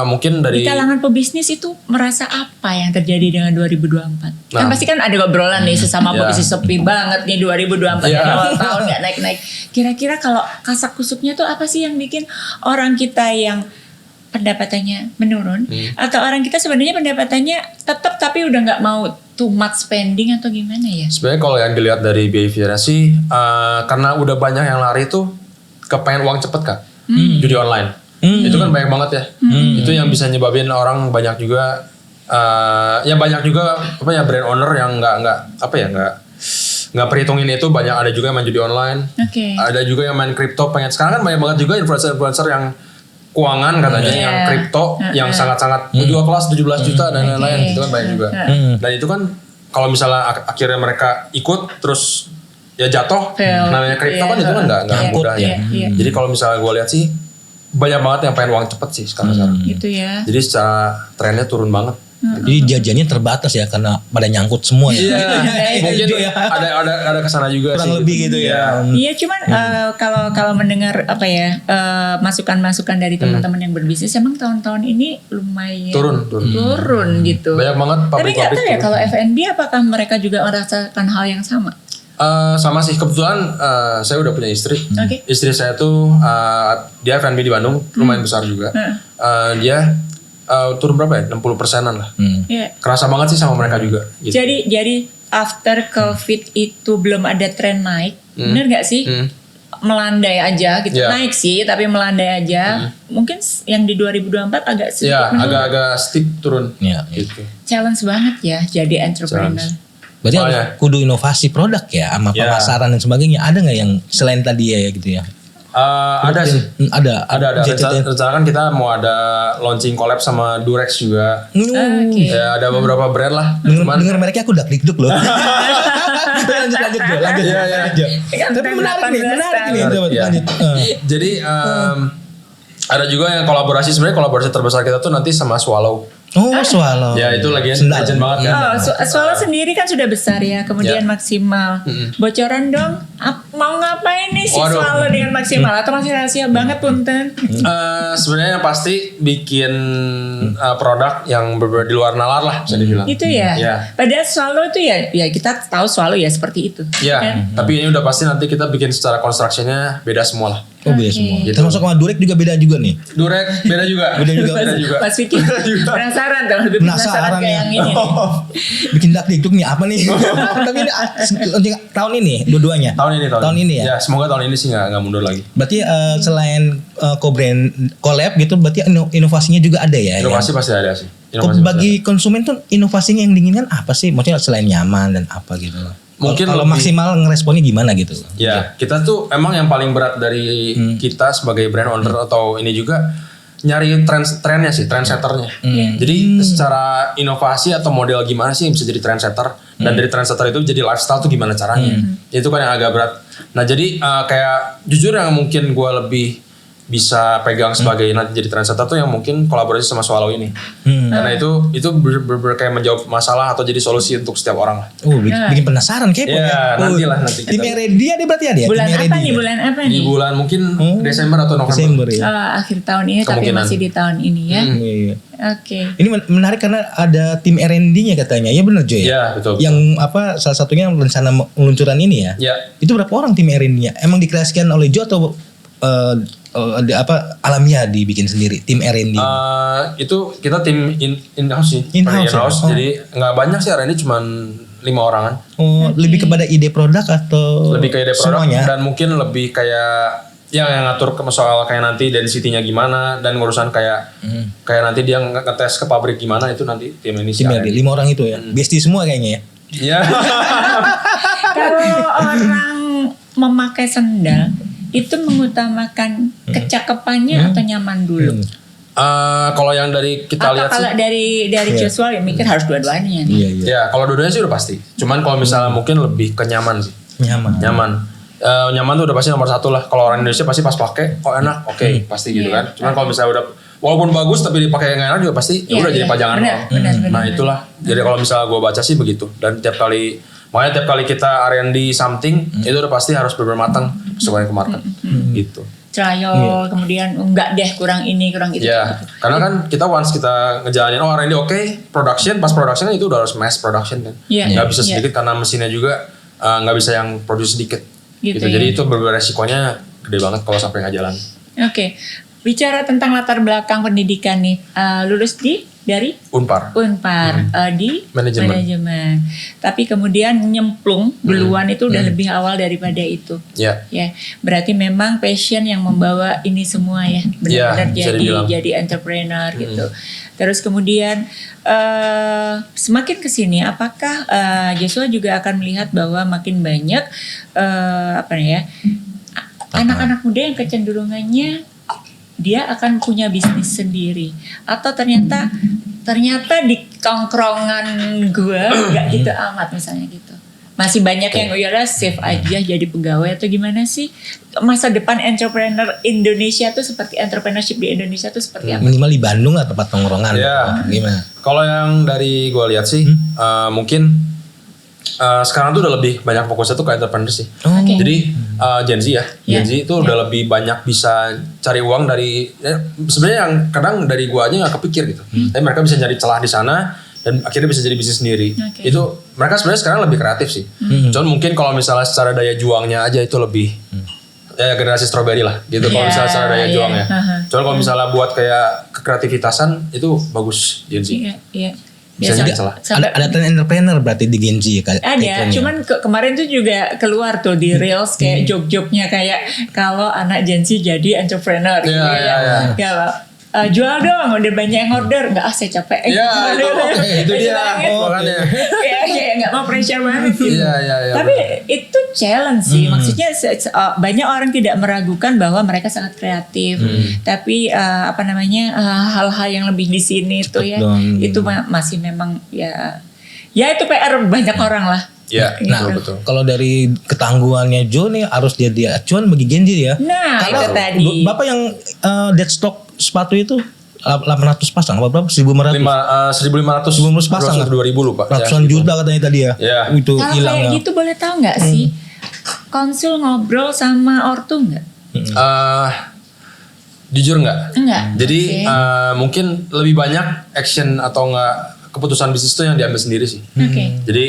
mungkin dari Di kalangan pebisnis itu merasa apa yang terjadi dengan 2024? Kan Nah. pasti kan ada obrolan nih sesama Iya. pebisnis sepi banget nih 2024 Iya. di awal tahun nggak naik-naik. Kira-kira kalau kasak kusuknya tuh apa sih yang bikin orang kita yang pendapatannya menurun atau orang kita sebenarnya pendapatannya tetap tapi udah nggak mau too much spending atau gimana ya? sebenarnya kalau yang dilihat dari behaviornya sih karena udah banyak yang lari tuh kepengen uang cepet Kak. Judi online. Itu kan banyak banget ya. Itu yang bisa nyebabin orang banyak juga ya banyak juga apa ya brand owner yang nggak perhitungin itu. Banyak ada juga yang main judi online. Oke. Ada juga yang main kripto. Sekarang kan banyak banget juga influencer yang keuangan katanya Iya. yang kripto yang sangat-sangat jual kelas 17 juta dan lain-lain gitu kan banyak juga. Dan itu kan kalau misalnya akhirnya mereka ikut terus ya jatuh Fail. namanya kripto kan Iya. itu kan nggak mudah Iya, ya. iya. Jadi kalau misalnya gue lihat sih banyak banget yang pengen uang cepet sih sekarang. Gitu ya. Jadi secara trennya turun banget. Jadi jajannya terbatas ya karena pada nyangkut semua ya. Iya, mungkin Iya. ada kesana juga Kurang sih. lebih gitu ya. Iya cuman kalau mendengar apa ya masukan-masukan dari teman-teman yang berbisnis emang tahun-tahun ini lumayan turun gitu. Banyak banget Tapi pabrik nggak tahu ya turun. kalau F&B apakah mereka juga merasakan hal yang sama? Sama sih kebetulan saya udah punya istri. Oke. Istri saya tuh dia F&B di Bandung lumayan besar juga. Dia turun berapa ya? 60%-an lah. Iya. Kerasa banget sih sama mereka juga. Gitu. Jadi after COVID itu belum ada tren naik, bener nggak sih? Melandai aja gitu, Iya. naik sih tapi melandai aja. Mungkin yang di 2024 agak sedikit Ya menurun. agak-agak steep turun. Iya. Gitu. Challenge banget ya jadi entrepreneur. Challenge. Berarti Oh, harus ya. kudu inovasi produk ya sama Ya. pemasaran dan sebagainya. Ada nggak yang selain tadi ya gitu ya? Ada sih. Ada. Ada. Rencana kan kita mau ada launching collab sama Durex juga. Oke. Ya ada beberapa brand lah. Dengar mereknya aku udah klik-duk loh. lanjut lanjut. Iya. Kan Tapi menarik nih, 18 menarik tahun. nih. Coba Iya. lanjut. Jadi ada juga yang kolaborasi. Sebenarnya kolaborasi terbesar kita tuh nanti sama Swallow. Oh, Swallow. Ya itu lagi Sendal. legend banget kan. Swallow sendiri kan sudah besar ya, kemudian maksimal. Bocoran dong, mau ngapain nih si Waduh. Swallow dengan maksimal atau masih rahasia banget punten? Sebenarnya yang pasti bikin produk yang berbeda di luar nalar lah bisa dibilang. Itu ya. Iya. Padahal Swallow itu ya kita tahu Swallow ya seperti itu. Iya, Kan? tapi ini udah pasti nanti kita bikin secara construction-nya beda semua lah. Oh, beda Oke. semua. Gitu. Termasuk sama Durek juga beda juga nih. Durek beda juga. Beda juga. Beda juga. Mas Vicky penasaran dong, lebih penasaran kayak yang ini. Bikin dakdikduk nih apa nih? Tapi ini tahun ini dua-duanya. Tahun ini. ya. Ya, semoga tahun ini sih nggak mundur lagi. Berarti selain co-brand collab gitu berarti inovasinya juga ada ya. Inovasi pasti ada sih. Bagi konsumen tuh inovasinya yang diinginkan apa sih? Maksudnya selain nyaman dan apa gitu. Mungkin kalau lebih- maksimal ngeresponnya gimana gitu. Ya, kita tuh emang yang paling berat dari kita sebagai brand owner atau ini juga nyari trennya sih, trendsetternya. Jadi secara inovasi atau model gimana sih yang bisa jadi trendsetter dan dari trendsetter itu jadi lifestyle tuh gimana caranya? Itu kan yang agak berat. Nah jadi kayak jujur yang mungkin gue lebih bisa pegang sebagai nanti jadi trendsetter tuh yang mungkin kolaborasi sama Swallow ini. Karena itu kayak menjawab masalah atau jadi solusi untuk setiap orang lah. Oh, bikin penasaran kepo Ya, ya. nantilah nanti Tim kita. Ready ada berarti ada ya? Bulan Tim apa Ready nih? ya? Bulan apa Di nih? bulan mungkin Desember atau November. Desember ya. Akhir tahun ini tapi Kemungkinan. masih di tahun ini ya. Iya. Oke. Ini menarik karena ada tim R&D-nya katanya. Ya benar Joy. Iya, betul. Yang apa salah satunya rencana peluncuran ini ya. Ya, Itu berapa orang tim R&D-nya? Emang dikreasikan oleh Jo atau alamiah dibikin sendiri tim R&D? itu kita tim in-house sih. In-house ya? Oh. Jadi nggak banyak sih, ini cuma 5 orangan. Lebih kepada ide produk atau Lebih ke ide produk semuanya? dan mungkin lebih kayak yang ngatur ke soal kayak nanti density-nya gimana dan ngurusan kayak nanti dia ngetes ke pabrik gimana itu nanti tim ini sih. Tim R&D 5 orang itu ya. Bestie semua kayaknya ya. Iya. Kalau orang memakai sendal itu mengutamakan kecakapannya atau nyaman dulu. Kalau yang dari kita Atau lihat kalau sih, dari Joshua ya mikir harus dua-duanya nih. Iya, iya. ya kalau dua-duanya sih udah pasti. Cuman kalau misalnya mungkin lebih ke nyaman sih. Nyaman. Nyaman tuh udah pasti nomor satu lah. Kalau orang Indonesia pasti pas pakai, oh enak, oke, pasti gitu Iya. kan. Cuman kalau misalnya udah walaupun bagus tapi dipakai yang enak juga pasti ya Iya, udah jadi iya. pajangan. Benar, doang. benar, Nah benar. itulah. Jadi kalau misalnya gue baca sih begitu. Dan tiap kali kita R&D something itu udah pasti harus benar-benar matang supaya ke market gitu. Trial, kemudian enggak deh kurang ini, kurang itu. Ya, karena kan kita once kita ngejalanin R&D oke, production, pas production itu udah harus mass production kan. Iya. Nggak bisa Iya. sedikit karena mesinnya juga nggak bisa yang produce sedikit. Gitu Gitu. ya. Jadi itu resikonya gede banget kalau sampai nggak jalan. Oke. Bicara tentang latar belakang pendidikan nih, lulus dari Unpar. di Manajemen. Tapi kemudian nyemplung duluan itu udah lebih awal daripada itu. Ya. Ya, berarti memang passion yang membawa ini semua ya, benar-benar Ya, bisa dibilang. jadi entrepreneur gitu. Terus kemudian semakin kesini, apakah Joshua juga akan melihat bahwa makin banyak anak-anak muda yang kecenderungannya dia akan punya bisnis sendiri, atau ternyata di tongkrongan gua nggak gitu amat misalnya gitu. Masih banyak yang udah save aja jadi pegawai atau gimana sih? Masa depan entrepreneur Indonesia tuh seperti entrepreneurship di Indonesia tuh seperti apa? Minimal di Bandung atau tempat tongkrongan. Ya. Gimana? Kalau yang dari gue lihat sih, mungkin sekarang tuh udah lebih banyak fokusnya tuh ke entrepreneur sih. Oke. Jadi Gen Z ya, Ya. Gen Z itu udah lebih banyak bisa cari uang dari sebenarnya yang kadang dari gua aja nggak kepikir gitu. Tapi mereka bisa cari celah di sana dan akhirnya bisa jadi bisnis sendiri. Oke. Itu mereka sebenarnya sekarang lebih kreatif sih. Cuman mungkin kalau misalnya secara daya juangnya aja itu lebih ya generasi strawberry lah gitu. Kalau Iya, misalnya secara daya iya. juangnya. Haha. Cuman kalau misalnya buat kayak kekreativitasan itu bagus Gen Z. Iya. Bisa Ya, jadi celah. Ada tren entrepreneur berarti di Gen Z ya, Ada, cuman kemarin tuh juga keluar tuh di Reels kayak joke-joknya kayak kalau anak Gen Z jadi entrepreneur gitu Iya, ya. iya, iya. Kalau jual dong, udah banyak yang order, nggak saya capek. Iya, itu dia. Banget. Makanya. Kayak nggak mau pressure banget gitu. Iya. Tapi itu challenge sih, maksudnya banyak orang tidak meragukan bahwa mereka sangat kreatif, tapi hal-hal yang lebih di sini tuh ya, dong. itu masih memang ya itu PR banyak orang lah. Iya, Nah, betul. kalau dari ketangguhannya Joe nih harus jadi acuan bagi Gen Z ya. Nah, Kalau itu tadi. Bapak yang deadstock sepatu itu 800 pasang, apa berapa? 1.500. 1.500 1.500 pasang, 2.000 lupa. Ratusan juta katanya tadi ya. Iya. Itu Kalau hilang kayak ya. gitu boleh tahu nggak sih konsul ngobrol sama ortu nggak? Jujur nggak? Enggak. Jadi Oke. mungkin lebih banyak action atau nggak keputusan bisnis itu yang diambil sendiri sih. Oke. Jadi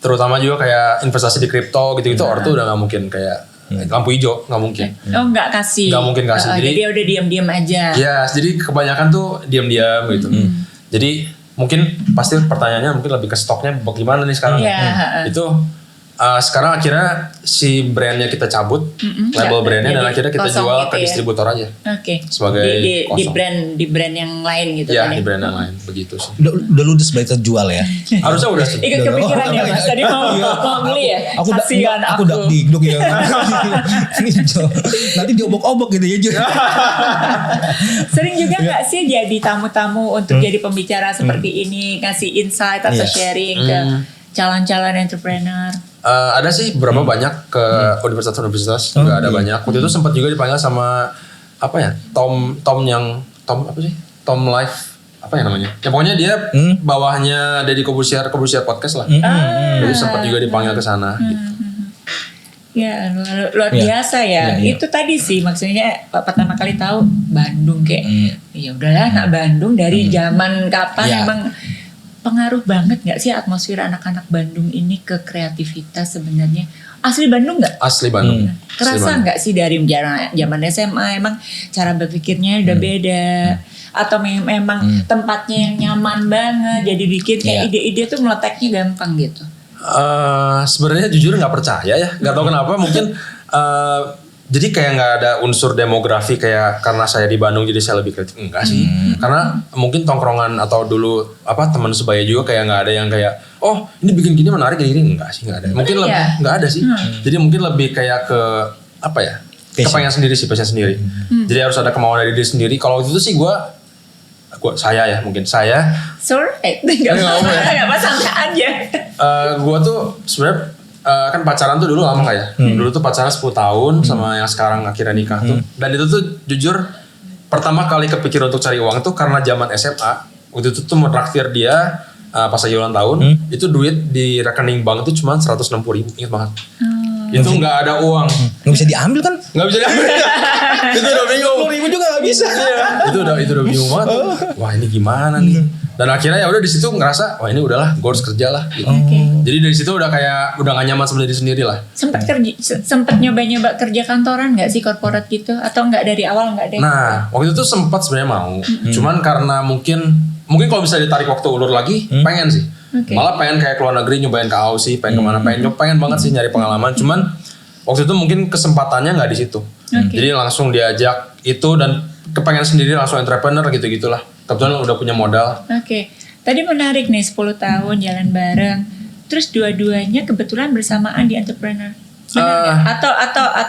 terutama juga kayak investasi di kripto gitu-gitu, ortu udah nggak mungkin kayak lampu hijau, nggak mungkin. Oh nggak kasih. Nggak mungkin kasih. Jadi Jadi- dia udah diam-diam aja. Ya, jadi kebanyakan tuh diam-diam gitu. Jadi mungkin pasti pertanyaannya mungkin lebih ke stoknya bagaimana nih sekarang. Iya. Itu sekarang akhirnya si brandnya kita cabut, label Ya, brandnya dan jadi akhirnya kita kosong jual gitu ke ya. distributor aja. Oke. Sebagai di kosong. brand yang lain gitu Ya, kan di ya. brand yang lain begitu sih. Udah ludes baik terjual ya. Harusnya udah sih. Ikut kepikiran ya Mas, tadi mau beli ya? Kasihan aku dak dikduk ya. Ini Jo. Nanti diobok-obok gitu ya Jo. Sering juga nggak sih jadi tamu-tamu untuk jadi pembicara seperti ini, ngasih insight atau Iya. sharing ke calon-calon entrepreneur? Ada sih beberapa banyak ke universitas-universitas juga ada banyak. Waktu itu sempat juga dipanggil sama apa ya Tom apa sih Tom Life apa ya namanya? Ya pokoknya dia bawahnya Deddy Kobusier podcast lah. Jadi sempat juga dipanggil ke sana. Gitu. Ya luar biasa ya. Iya. Itu tadi sih maksudnya pertama kali tahu Bandung kayak ya udahlah anak Bandung dari zaman kapan Iya. emang pengaruh banget nggak sih atmosfer anak-anak Bandung ini ke kreativitas sebenarnya? Asli Bandung nggak? Asli Bandung. Asli Kerasa Bandung. nggak sih dari zaman SMA emang cara berpikirnya udah beda atau memang tempatnya yang nyaman banget jadi bikin kayak Iya. ide-ide tuh meletaknya gampang gitu. Sebenarnya jujur nggak percaya ya, nggak tahu kenapa mungkin jadi kayak nggak ada unsur demografi kayak karena saya di Bandung jadi saya lebih kreatif enggak sih, karena mungkin tongkrongan atau dulu teman sebaya juga kayak nggak ada yang kayak oh ini bikin gini menarik gini enggak sih, nggak ada, mungkin Iya. lebih nggak ada sih, jadi mungkin lebih kayak ke apa ya Passion. kepengen sendiri sih, passion sendiri, jadi harus ada kemauan dari diri sendiri. Kalau itu sih gue saya ya mungkin saya. Sorry, nggak apa-apa, santai aja. Gue tuh sebenarnya kan pacaran tuh dulu lama kayak. Dulu tuh pacaran 10 tahun sama yang sekarang akhirnya nikah tuh. Dan itu tuh jujur pertama kali kepikir untuk cari uang tuh karena zaman SMA. Waktu itu tuh mentraktir dia pas lagi ulang tahun, itu duit di rekening bank itu cuma 160.000, ingat banget. Itu nggak ada uang. Nggak bisa diambil kan? Nggak bisa diambil. Itu udah bingung. 10.000 juga nggak bisa. Itu udah bingung banget. Wah ini gimana nih? Dan akhirnya ya udah di situ ngerasa, wah ini udahlah, gue harus kerja lah. Gitu. Jadi dari situ udah gak nyaman sama diri sendiri lah. Sempet nyoba-nyoba kerja kantoran nggak sih, korporat gitu? Atau nggak dari awal nggak ada? Nah waktu itu sempat sebenarnya mau, cuman karena mungkin kalau bisa ditarik waktu ulur lagi, pengen sih. Malah pengen kayak keluar negeri nyobain ke Aussie, pengen kemana, pengen banget sih nyari pengalaman. Cuman waktu itu mungkin kesempatannya nggak di situ. Jadi langsung diajak itu dan kepengen sendiri langsung entrepreneur gitu-gitulah. Kebetulan udah punya modal. Tadi menarik nih 10 tahun jalan bareng. Terus dua-duanya kebetulan bersamaan di entrepreneur. Benar nggak?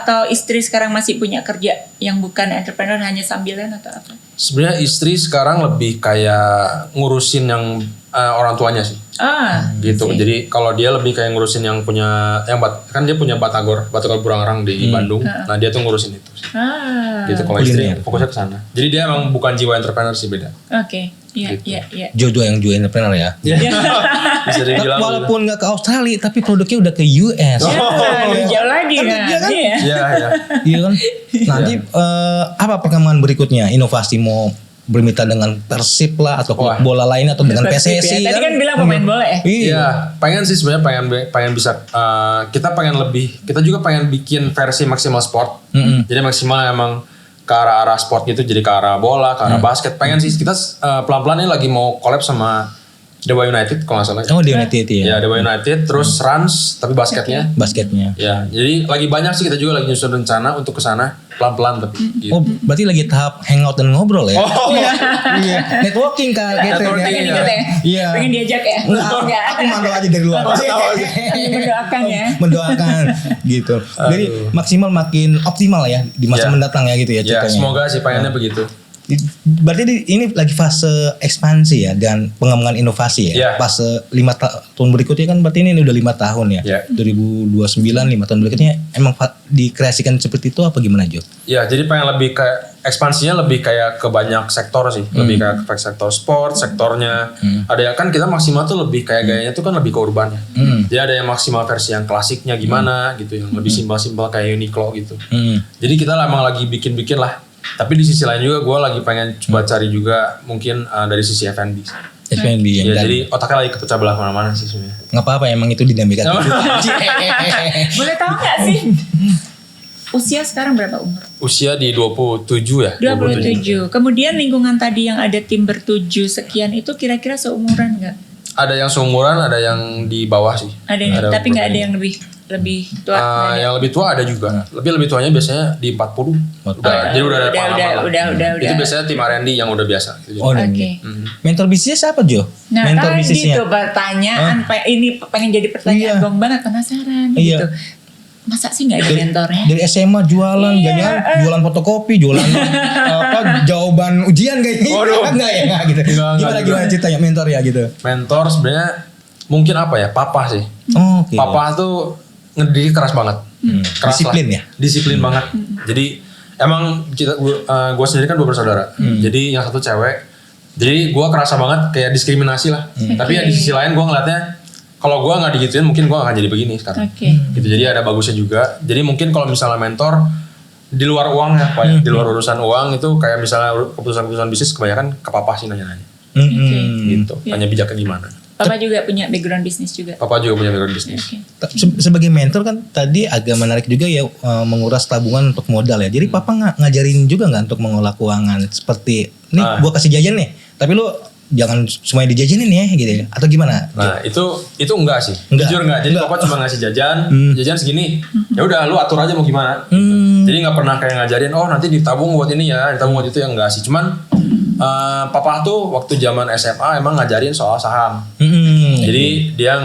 Atau istri sekarang masih punya kerja yang bukan entrepreneur, hanya sambilan atau apa? Sebenarnya istri sekarang lebih kayak ngurusin yang orang tuanya sih. Gitu. Jadi kalau dia lebih kayak ngurusin yang punya kan dia punya Batagor Burangrang di Bandung. Nah, dia tuh ngurusin itu sih. Gitu kalau istri fokusnya ke sana. Jadi dia emang bukan jiwa entrepreneur sih, beda. Iya. Jojo yang jual entrepreneur ya. Bisa dibilang. Walaupun nggak ke Australia tapi produknya udah ke US. Jauh lagi kan. Iya kan. Nanti apa perkembangan berikutnya? Inovasi mau bermitra dengan Persib lah atau klub bola lain atau dengan PSSI ya. Tadi kan bilang pemain bola ya. Iya, pengen sih sebenarnya pengen bisa kita juga pengen bikin versi maksimal sport. Jadi maksimal emang ke arah sport gitu, jadi ke arah bola, ke arah basket. Pengen sih kita pelan-pelan ini lagi mau collab sama Dewa United kalau nggak salah. Oh, Dewa United ya. Ya, Dewa United terus Rans tapi basketnya. Ya, jadi lagi banyak sih, kita juga lagi nyusun rencana untuk ke sana pelan-pelan tapi. Gitu. Oh, berarti lagi tahap hangout dan ngobrol ya? Iya. Networking Kak. Pengen ikut ya? Iya. Pengen diajak ya? Enggak. Aku mantau aja dari luar. Mendoakan ya? Mendoakan gitu. Jadi maksimal makin optimal ya di masa mendatang ya gitu ya ceritanya. Ya, semoga sih pengennya begitu. Berarti ini lagi fase ekspansi ya dan pengembangan inovasi ya. Fase 5 tahun berikutnya kan berarti ini udah 5 tahun ya. 2029 5 tahun berikutnya emang dikreasikan seperti itu apa gimana Jo? Ya, jadi pengen lebih kayak ekspansinya lebih kayak ke banyak sektor sih. Lebih kayak ke sektor sport, sektornya. Ada yang kan kita maksimal tuh lebih kayak gayanya tuh kan lebih ke urban ya. Jadi ada yang maksimal versi yang klasiknya gimana gitu, yang lebih simpel-simpel kayak Uniqlo gitu. Jadi kita emang lagi bikin-bikin lah. Tapi di sisi lain juga gue lagi pengen coba cari juga mungkin dari sisi F&B. F&B yang jadi otaknya lagi kepecah belah mana-mana sih sebenarnya. Nggak apa-apa, emang itu dinamika. Boleh tahu nggak sih usia sekarang berapa umur? Usia di 27 ya. 27. Kemudian lingkungan tadi yang ada tim bertujuh sekian itu kira-kira seumuran nggak? Ada yang seumuran, ada yang di bawah sih. Tapi nggak ada yang lebih tua. Yang lebih tua ada juga. Lebih tuanya biasanya di 40. Jadi udah ada pengalaman lah. Itu biasanya tim R&D yang udah biasa. Mentor bisnis apa Jo? Nah, mentor bisnisnya itu pertanyaan. Ini pengen jadi pertanyaan gong banget, penasaran gitu. Masa sih nggak ada mentornya? Dari SMA jualan, jualan fotokopi, jualan jawaban ujian kayaknya. Enggak ya gitu. Gimana ceritanya mentor ya gitu? Mentor sebenarnya mungkin apa ya? Papa sih. Papa tuh ngedidik keras banget. Disiplin lah. Disiplin banget. Jadi emang gue sendiri kan 2 bersaudara. Jadi yang satu cewek. Jadi gue kerasa banget kayak diskriminasi lah. Tapi ya di sisi lain gue ngeliatnya kalau gue nggak digituin mungkin gue akan jadi begini sekarang. Gitu. Jadi ada bagusnya juga. Jadi mungkin kalau misalnya mentor di luar uang ya, Pak ya. Di luar urusan uang itu kayak misalnya keputusan bisnis kebanyakan ke papa sih nanya-nanya. Gitu. Tanya bijaknya gimana. Papa juga punya background bisnis juga. Papa juga punya background bisnis. Sebagai mentor kan tadi agak menarik juga ya menguras tabungan untuk modal ya. Jadi papa ngajarin juga nggak untuk mengolah keuangan seperti nih gua kasih jajan nih, tapi lu jangan semuanya dijajanin ya gitu ya. Atau gimana? Nah itu enggak sih. Jujur enggak. Jadi papa cuma ngasih jajan segini. Ya udah lu atur aja mau gimana. Gitu. Jadi nggak pernah kayak ngajarin nanti ditabung buat ini ya, ditabung buat itu ya, enggak sih. Cuman papa tuh waktu zaman SMA emang ngajarin soal saham. Jadi dia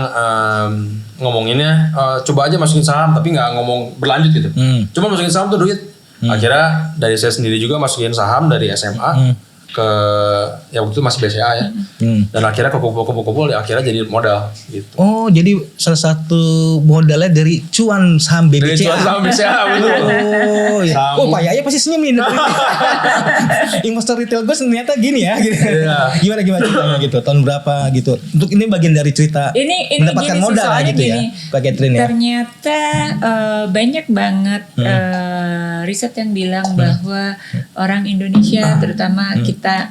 ngomonginnya coba aja masukin saham tapi nggak ngomong berlanjut gitu. Cuma masukin saham tuh duit. Akhirnya dari saya sendiri juga masukin saham dari SMA. ke ya waktu itu masih BCA ya. Dan akhirnya kumpul ya akhirnya jadi modal gitu. Oh, jadi salah satu modalnya dari cuan saham BBCA. Dari cuan saham BCA betul. Oh, ya. Saham. Oh, Pak Yaya pasti senyum nih. Investor retail gue ternyata gini ya. Gitu. Iya. Gimana ceritanya gitu? Tahun berapa gitu? Untuk ini bagian dari cerita Ini mendapatkan gini sih, modal soalnya gitu gini, ya, Pak Catherine ya. Ternyata banyak banget riset yang bilang bahwa orang Indonesia, terutama kita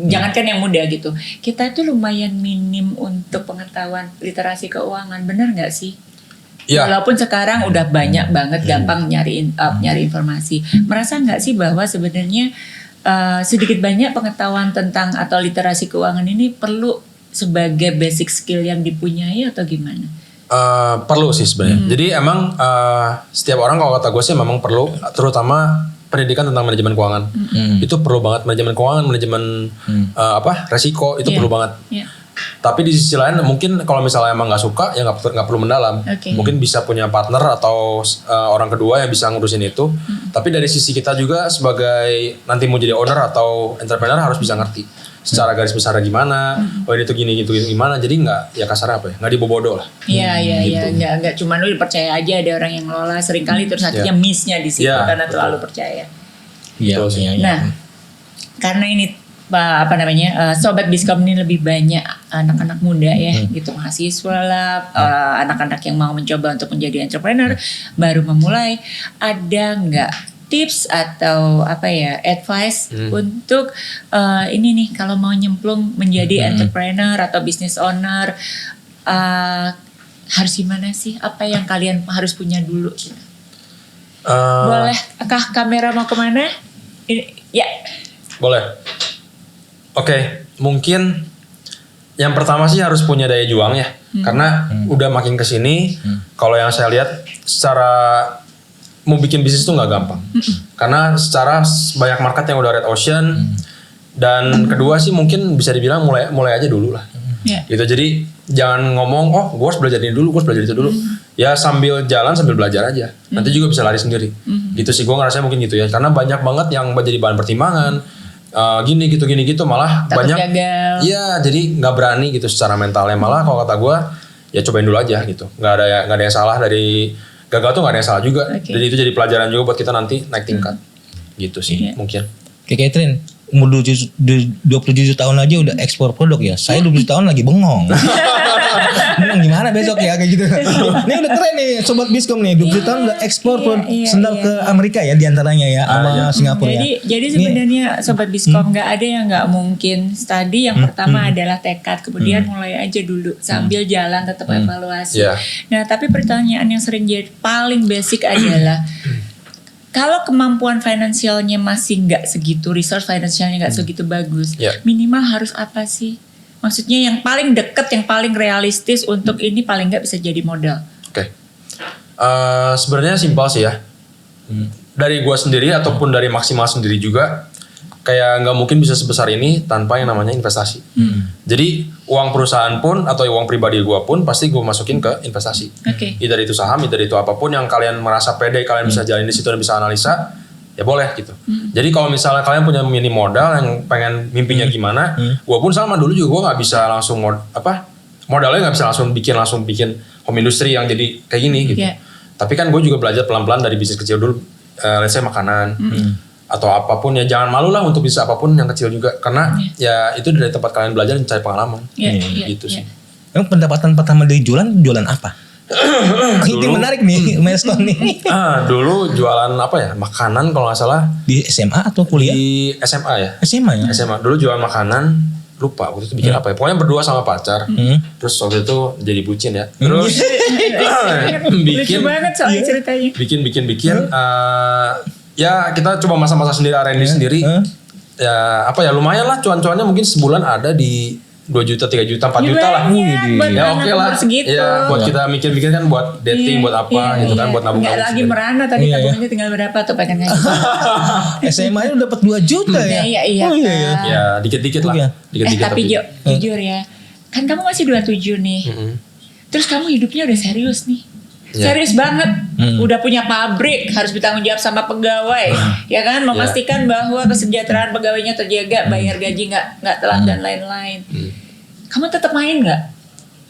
jangankan yang muda gitu, kita itu lumayan minim untuk pengetahuan literasi keuangan, benar nggak sih? Iya. Walaupun sekarang udah banyak banget gampang nyari informasi, merasa nggak sih bahwa sebenarnya sedikit banyak pengetahuan tentang atau literasi keuangan ini perlu sebagai basic skill yang dipunyai atau gimana? Perlu sih sebenarnya. Jadi emang setiap orang kalau kata gue sih memang perlu, terutama pendidikan tentang manajemen keuangan. Itu perlu banget, manajemen keuangan, manajemen resiko itu perlu banget. Yeah. Tapi di sisi lain mungkin kalau misalnya emang nggak suka ya nggak perlu mendalam. Okay. Mungkin bisa punya partner atau orang kedua yang bisa ngurusin itu. Tapi dari sisi kita juga sebagai nanti mau jadi owner atau entrepreneur harus bisa ngerti secara garis besar gimana. Oh ini tuh gini gitu gimana. Jadi nggak ya kasar apa ya, nggak dibodoh lah. Iya, nggak cuma lu percaya aja ada orang yang ngelola, seringkali terus akhirnya miss-nya di situ karena terlalu percaya. Iya. Nah, karena ini Sobat Biskom ini lebih banyak anak-anak muda ya, gitu, mahasiswa lah, anak-anak yang mau mencoba untuk menjadi entrepreneur, baru memulai, ada nggak tips atau advice untuk ini nih kalau mau nyemplung menjadi entrepreneur atau business owner, harus gimana sih? Apa yang kalian harus punya dulu? Bolehkah kamera mau kemana? Ya. Boleh. Oke, mungkin yang pertama sih harus punya daya juang ya. Karena udah makin kesini, kalau yang saya lihat secara mau bikin bisnis tuh nggak gampang. Karena secara banyak market yang udah red ocean, dan kedua sih mungkin bisa dibilang mulai aja dulu lah. Gitu, jadi jangan ngomong, gue harus belajar ini dulu, gue harus belajar itu dulu. Ya sambil jalan sambil belajar aja. Nanti juga bisa lari sendiri. Gitu sih, gue ngerasanya mungkin gitu ya. Karena banyak banget yang jadi bahan pertimbangan. Gini gitu malah takut banyak gagal. Iya, jadi nggak berani gitu secara mentalnya. Malah kalau kata gue ya cobain dulu aja gitu, nggak ada yang salah dari gagal tuh, nggak ada yang salah juga. Jadi itu jadi pelajaran juga buat kita nanti naik tingkat gitu sih mungkin. Kayak Catherine umur 27 tahun aja udah ekspor produk ya. Saya 27 tahun lagi bengong. Bengong gimana besok ya kayak gitu. Ini udah keren nih Sobat Biskom nih, 27 tahun udah ekspor sendal ke Amerika ya diantaranya ya, sama Singapura ya. Jadi sebenarnya Sobat Biskom nggak ada yang nggak mungkin. Tadi yang pertama adalah tekad, kemudian mulai aja dulu sambil jalan tetap evaluasi. Nah tapi pertanyaan yang sering jadi paling basic adalah kalau kemampuan finansialnya masih nggak segitu, resource finansialnya nggak segitu bagus, minimal harus apa sih? Maksudnya yang paling deket, yang paling realistis untuk ini paling nggak bisa jadi modal. Oke. Sebenarnya simpel sih ya. Dari gue sendiri ataupun dari Maksimal sendiri juga, kayak nggak mungkin bisa sebesar ini tanpa yang namanya investasi. Jadi uang perusahaan pun atau uang pribadi gue pun pasti gue masukin ke investasi. Either itu saham, either itu apapun yang kalian merasa pede, kalian bisa jalin di situ dan bisa analisa, ya boleh gitu. Jadi kalau misalnya kalian punya mini modal yang pengen mimpinya gimana, gue pun sama dulu juga gue nggak bisa langsung modalnya nggak bisa langsung bikin home industry yang jadi kayak gini gitu. Tapi kan gue juga belajar pelan-pelan dari bisnis kecil dulu, let's say makanan. Atau apapun ya, jangan malu lah untuk bisa apapun yang kecil juga, karena ya itu dari tempat kalian belajar dan cari pengalaman gitu sih. Emang pendapatan pertama dari jualan apa? Ini menarik nih milestone nih. Dulu jualan makanan kalau nggak salah di SMA atau kuliah? Di SMA ya. SMA ya. SMA dulu jualan makanan, lupa waktu itu bikin apa ya. Pokoknya berdua sama pacar. Terus waktu itu jadi bucin ya. Terus lucu banget soalnya ceritanya. Bikin. Ya kita coba masa-masa sendiri, R&D sendiri. Ya lumayan lah cuan-cuannya, mungkin sebulan ada di 2 juta, 3 juta, 4 juta lah. Ya oke lah. Ya buat kita mikir-mikir kan, buat dating, buat apa gitu kan, buat nabung. Nggak lagi merana tadi tabungannya tinggal berapa tuh pengen ngaji. SMA itu dapat 2 juta ya? Iya. Ya dikit-dikit lah. Tapi jujur ya, kan kamu masih 27 nih. Terus kamu hidupnya udah serius nih. serius banget. Udah punya pabrik, harus bertanggung jawab sama pegawai, ya kan, memastikan bahwa kesejahteraan pegawainya terjaga, bayar gaji nggak telat dan lain-lain. Kamu tetap main nggak?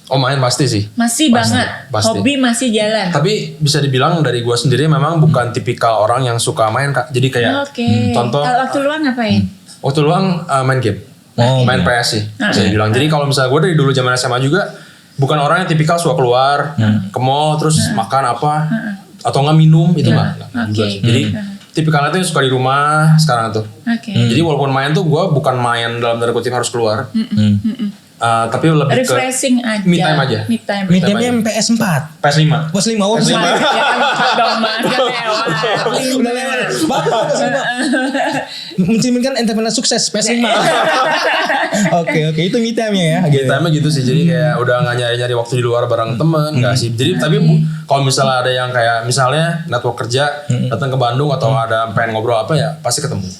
Oh main pasti sih. Masih banget. Pasti. Hobi masih jalan. Tapi bisa dibilang dari gue sendiri memang bukan tipikal orang yang suka main Kak. Jadi kayak contoh. Kalau waktu luang ngapain? Waktu luang main game. Main PS sih bisa dibilang. Jadi kalau misalnya gue dari dulu zaman SMA juga bukan orang yang tipikal suka keluar ke mall terus makan apa atau nggak minum itu nggak juga sih. Jadi tipikalnya tuh suka di rumah sekarang tuh. Jadi walaupun main tuh gue bukan main dalam tanda kutip harus keluar. Tapi lebih refreshing aja. Me time aja. Me time. Me time-nya PS4. PS5. PS5. Oh, PS5. Ya kan dong mas, Udah lewat. Bagus PS5. Mencerminkan entrepreneur sukses PS5. Oke, itu me time-nya ya. Me time-nya gitu sih. Jadi kayak udah nggak nyari-nyari waktu di luar bareng temen, nggak sih. Jadi tapi kalau misalnya ada yang kayak misalnya network kerja datang ke Bandung atau ada pengen ngobrol apa ya pasti ketemu.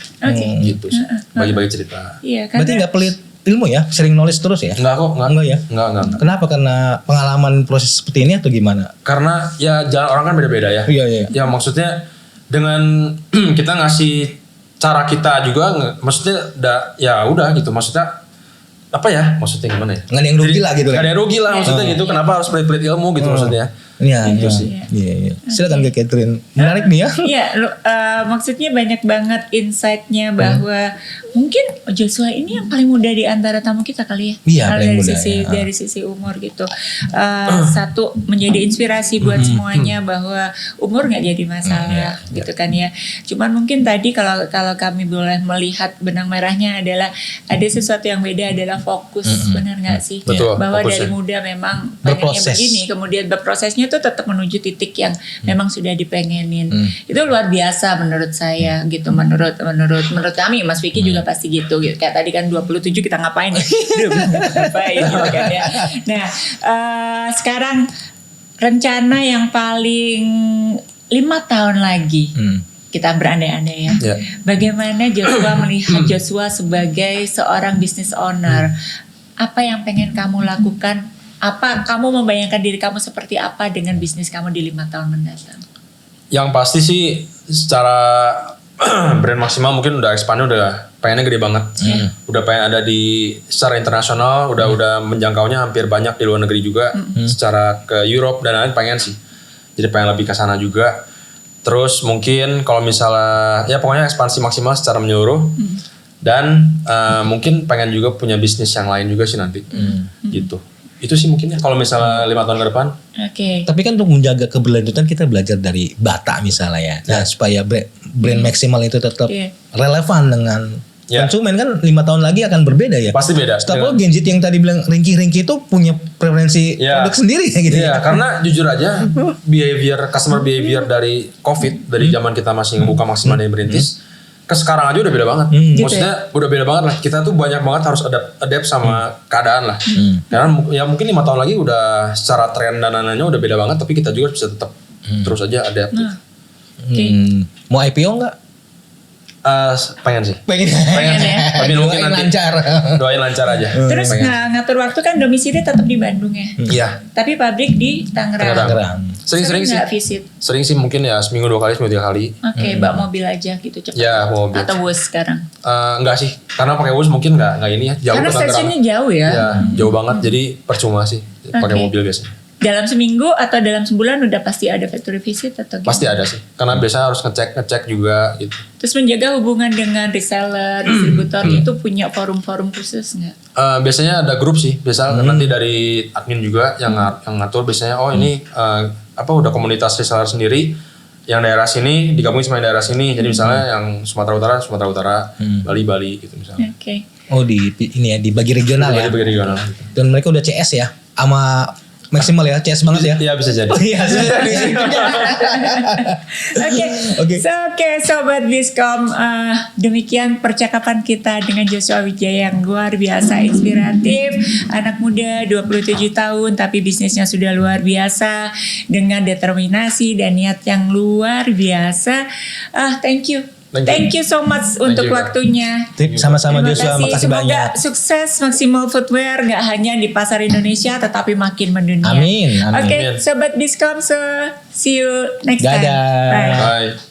Gitu sih. Bagi-bagi cerita. Iya, karena berarti nggak pelit ilmu ya, sharing knowledge terus ya? Enggak kok, enggak ya? Enggak. Kenapa? Karena pengalaman proses seperti ini atau gimana? Karena ya jalan orang kan beda-beda ya. Iya. Ya maksudnya dengan kita ngasih cara kita juga, maksudnya ya udah gitu. Maksudnya apa ya? Maksudnya gimana ya? Nggak ada yang rugi lah gitu. Nggak ada yang rugi lah maksudnya gitu. Kenapa harus pelit-pelit ilmu gitu maksudnya? Iya, gitu sih. Iya. Silakan ke Catherine. Menarik nih ya. Iya, maksudnya banyak banget insight-nya bahwa mungkin Joshua ini yang paling muda di antara tamu kita kali ya. Iya, paling muda. Dari sisi umur gitu. Satu menjadi inspirasi buat semuanya bahwa umur nggak jadi masalah gitu kan ya. Cuman mungkin tadi kalau kami boleh melihat benang merahnya adalah ada sesuatu yang beda adalah fokus, benar nggak sih? Betul, Bahwa fokus dari ya. muda memang pengennya begini, kemudian berprosesnya itu tetap menuju titik yang memang sudah dipengenin. Itu luar biasa menurut saya gitu. Menurut kami, Mas Vicky juga pasti gitu. Kayak tadi kan 27 kita ngapain ya? Ngapain gitu kan ya. Nah, sekarang rencana yang paling 5 tahun lagi. Kita berandai-andai ya. Bagaimana Joshua melihat Joshua sebagai seorang business owner? Apa yang pengen kamu lakukan? Apa kamu membayangkan diri kamu seperti apa dengan bisnis kamu di 5 tahun mendatang? Yang pasti sih secara brand maksimal mungkin udah expand, udah pengennya gede banget. Udah pengen ada di secara internasional, udah menjangkaunya hampir banyak di luar negeri juga. Secara ke Europe dan lain pengen sih. Jadi pengen lebih ke sana juga. Terus mungkin kalau misalnya ya pokoknya ekspansi maksimal secara menyeluruh. Dan mungkin pengen juga punya bisnis yang lain juga sih nanti. Gitu. Itu sih mungkin ya kalau misalnya 5 tahun ke depan. Tapi kan untuk menjaga keberlanjutan kita belajar dari Bata misalnya ya. Nah, supaya brand maksimal itu tetap relevan dengan konsumen kan 5 tahun lagi akan berbeda ya. Pasti beda. Setahu Gen Z yang tadi bilang ringki-ringki itu punya preferensi produk sendiri ya gitu. Iya, karena jujur aja customer behavior dari COVID, dari zaman kita masih ngebuka maksimal dan merintis, ke sekarang aja udah beda banget. Maksudnya udah beda banget lah. Kita tuh banyak banget harus adapt sama keadaan lah. Karena ya mungkin 5 tahun lagi udah secara tren dan lain-lainnya udah beda banget. Tapi kita juga bisa tetap terus aja adapt. Mau IPO nggak? Pengen sih. Pengen ya. Tapi mungkin nanti lancar. Doain lancar aja. Terus ngatur waktu kan domisili tetap di Bandung ya. Iya. Tapi pabrik di Tangerang. Sering sih. Visit? Sering sih mungkin ya seminggu 2 kali, seminggu 3 kali. Bawa mobil aja gitu cepat. Ya mobil. Atau bus sekarang? Enggak sih, karena pakai bus mungkin nggak ini ya, jauh karena ke Tangerang. stasiunnya jauh ya. Ya jauh banget, jadi percuma sih pakai mobil biasanya. Dalam seminggu atau dalam sebulan udah pasti ada factory visit atau gimana? Pasti ada sih, karena biasanya harus ngecek juga gitu. Terus menjaga hubungan dengan reseller, distributor itu punya forum-forum khusus nggak? Biasanya ada grup sih, biasanya nanti dari admin juga yang ngatur biasanya. Ini udah komunitas reseller sendiri, yang daerah sini digabungin sama yang daerah sini. Jadi misalnya yang Sumatera Utara, Bali gitu misalnya. Oh dibagi regional ya. Dibagi regional. Dan mereka udah CS ya, sama maksimal ya, CS banget ya. Iya bisa jadi. Oke, Sobat Biskom, demikian percakapan kita dengan Joshua Wijaya yang luar biasa inspiratif. Anak muda 27 tahun tapi bisnisnya sudah luar biasa dengan determinasi dan niat yang luar biasa. Thank you Thank you so much untuk you, Kak. waktunya. Sama-sama Terima Joshua, makasih Semoga banyak. sukses Maximal Footwear nggak hanya di pasar Indonesia tetapi makin mendunia. Amin, amin. Oke, Sobat Biskom, so see you next time. Dadah. Bye. Bye.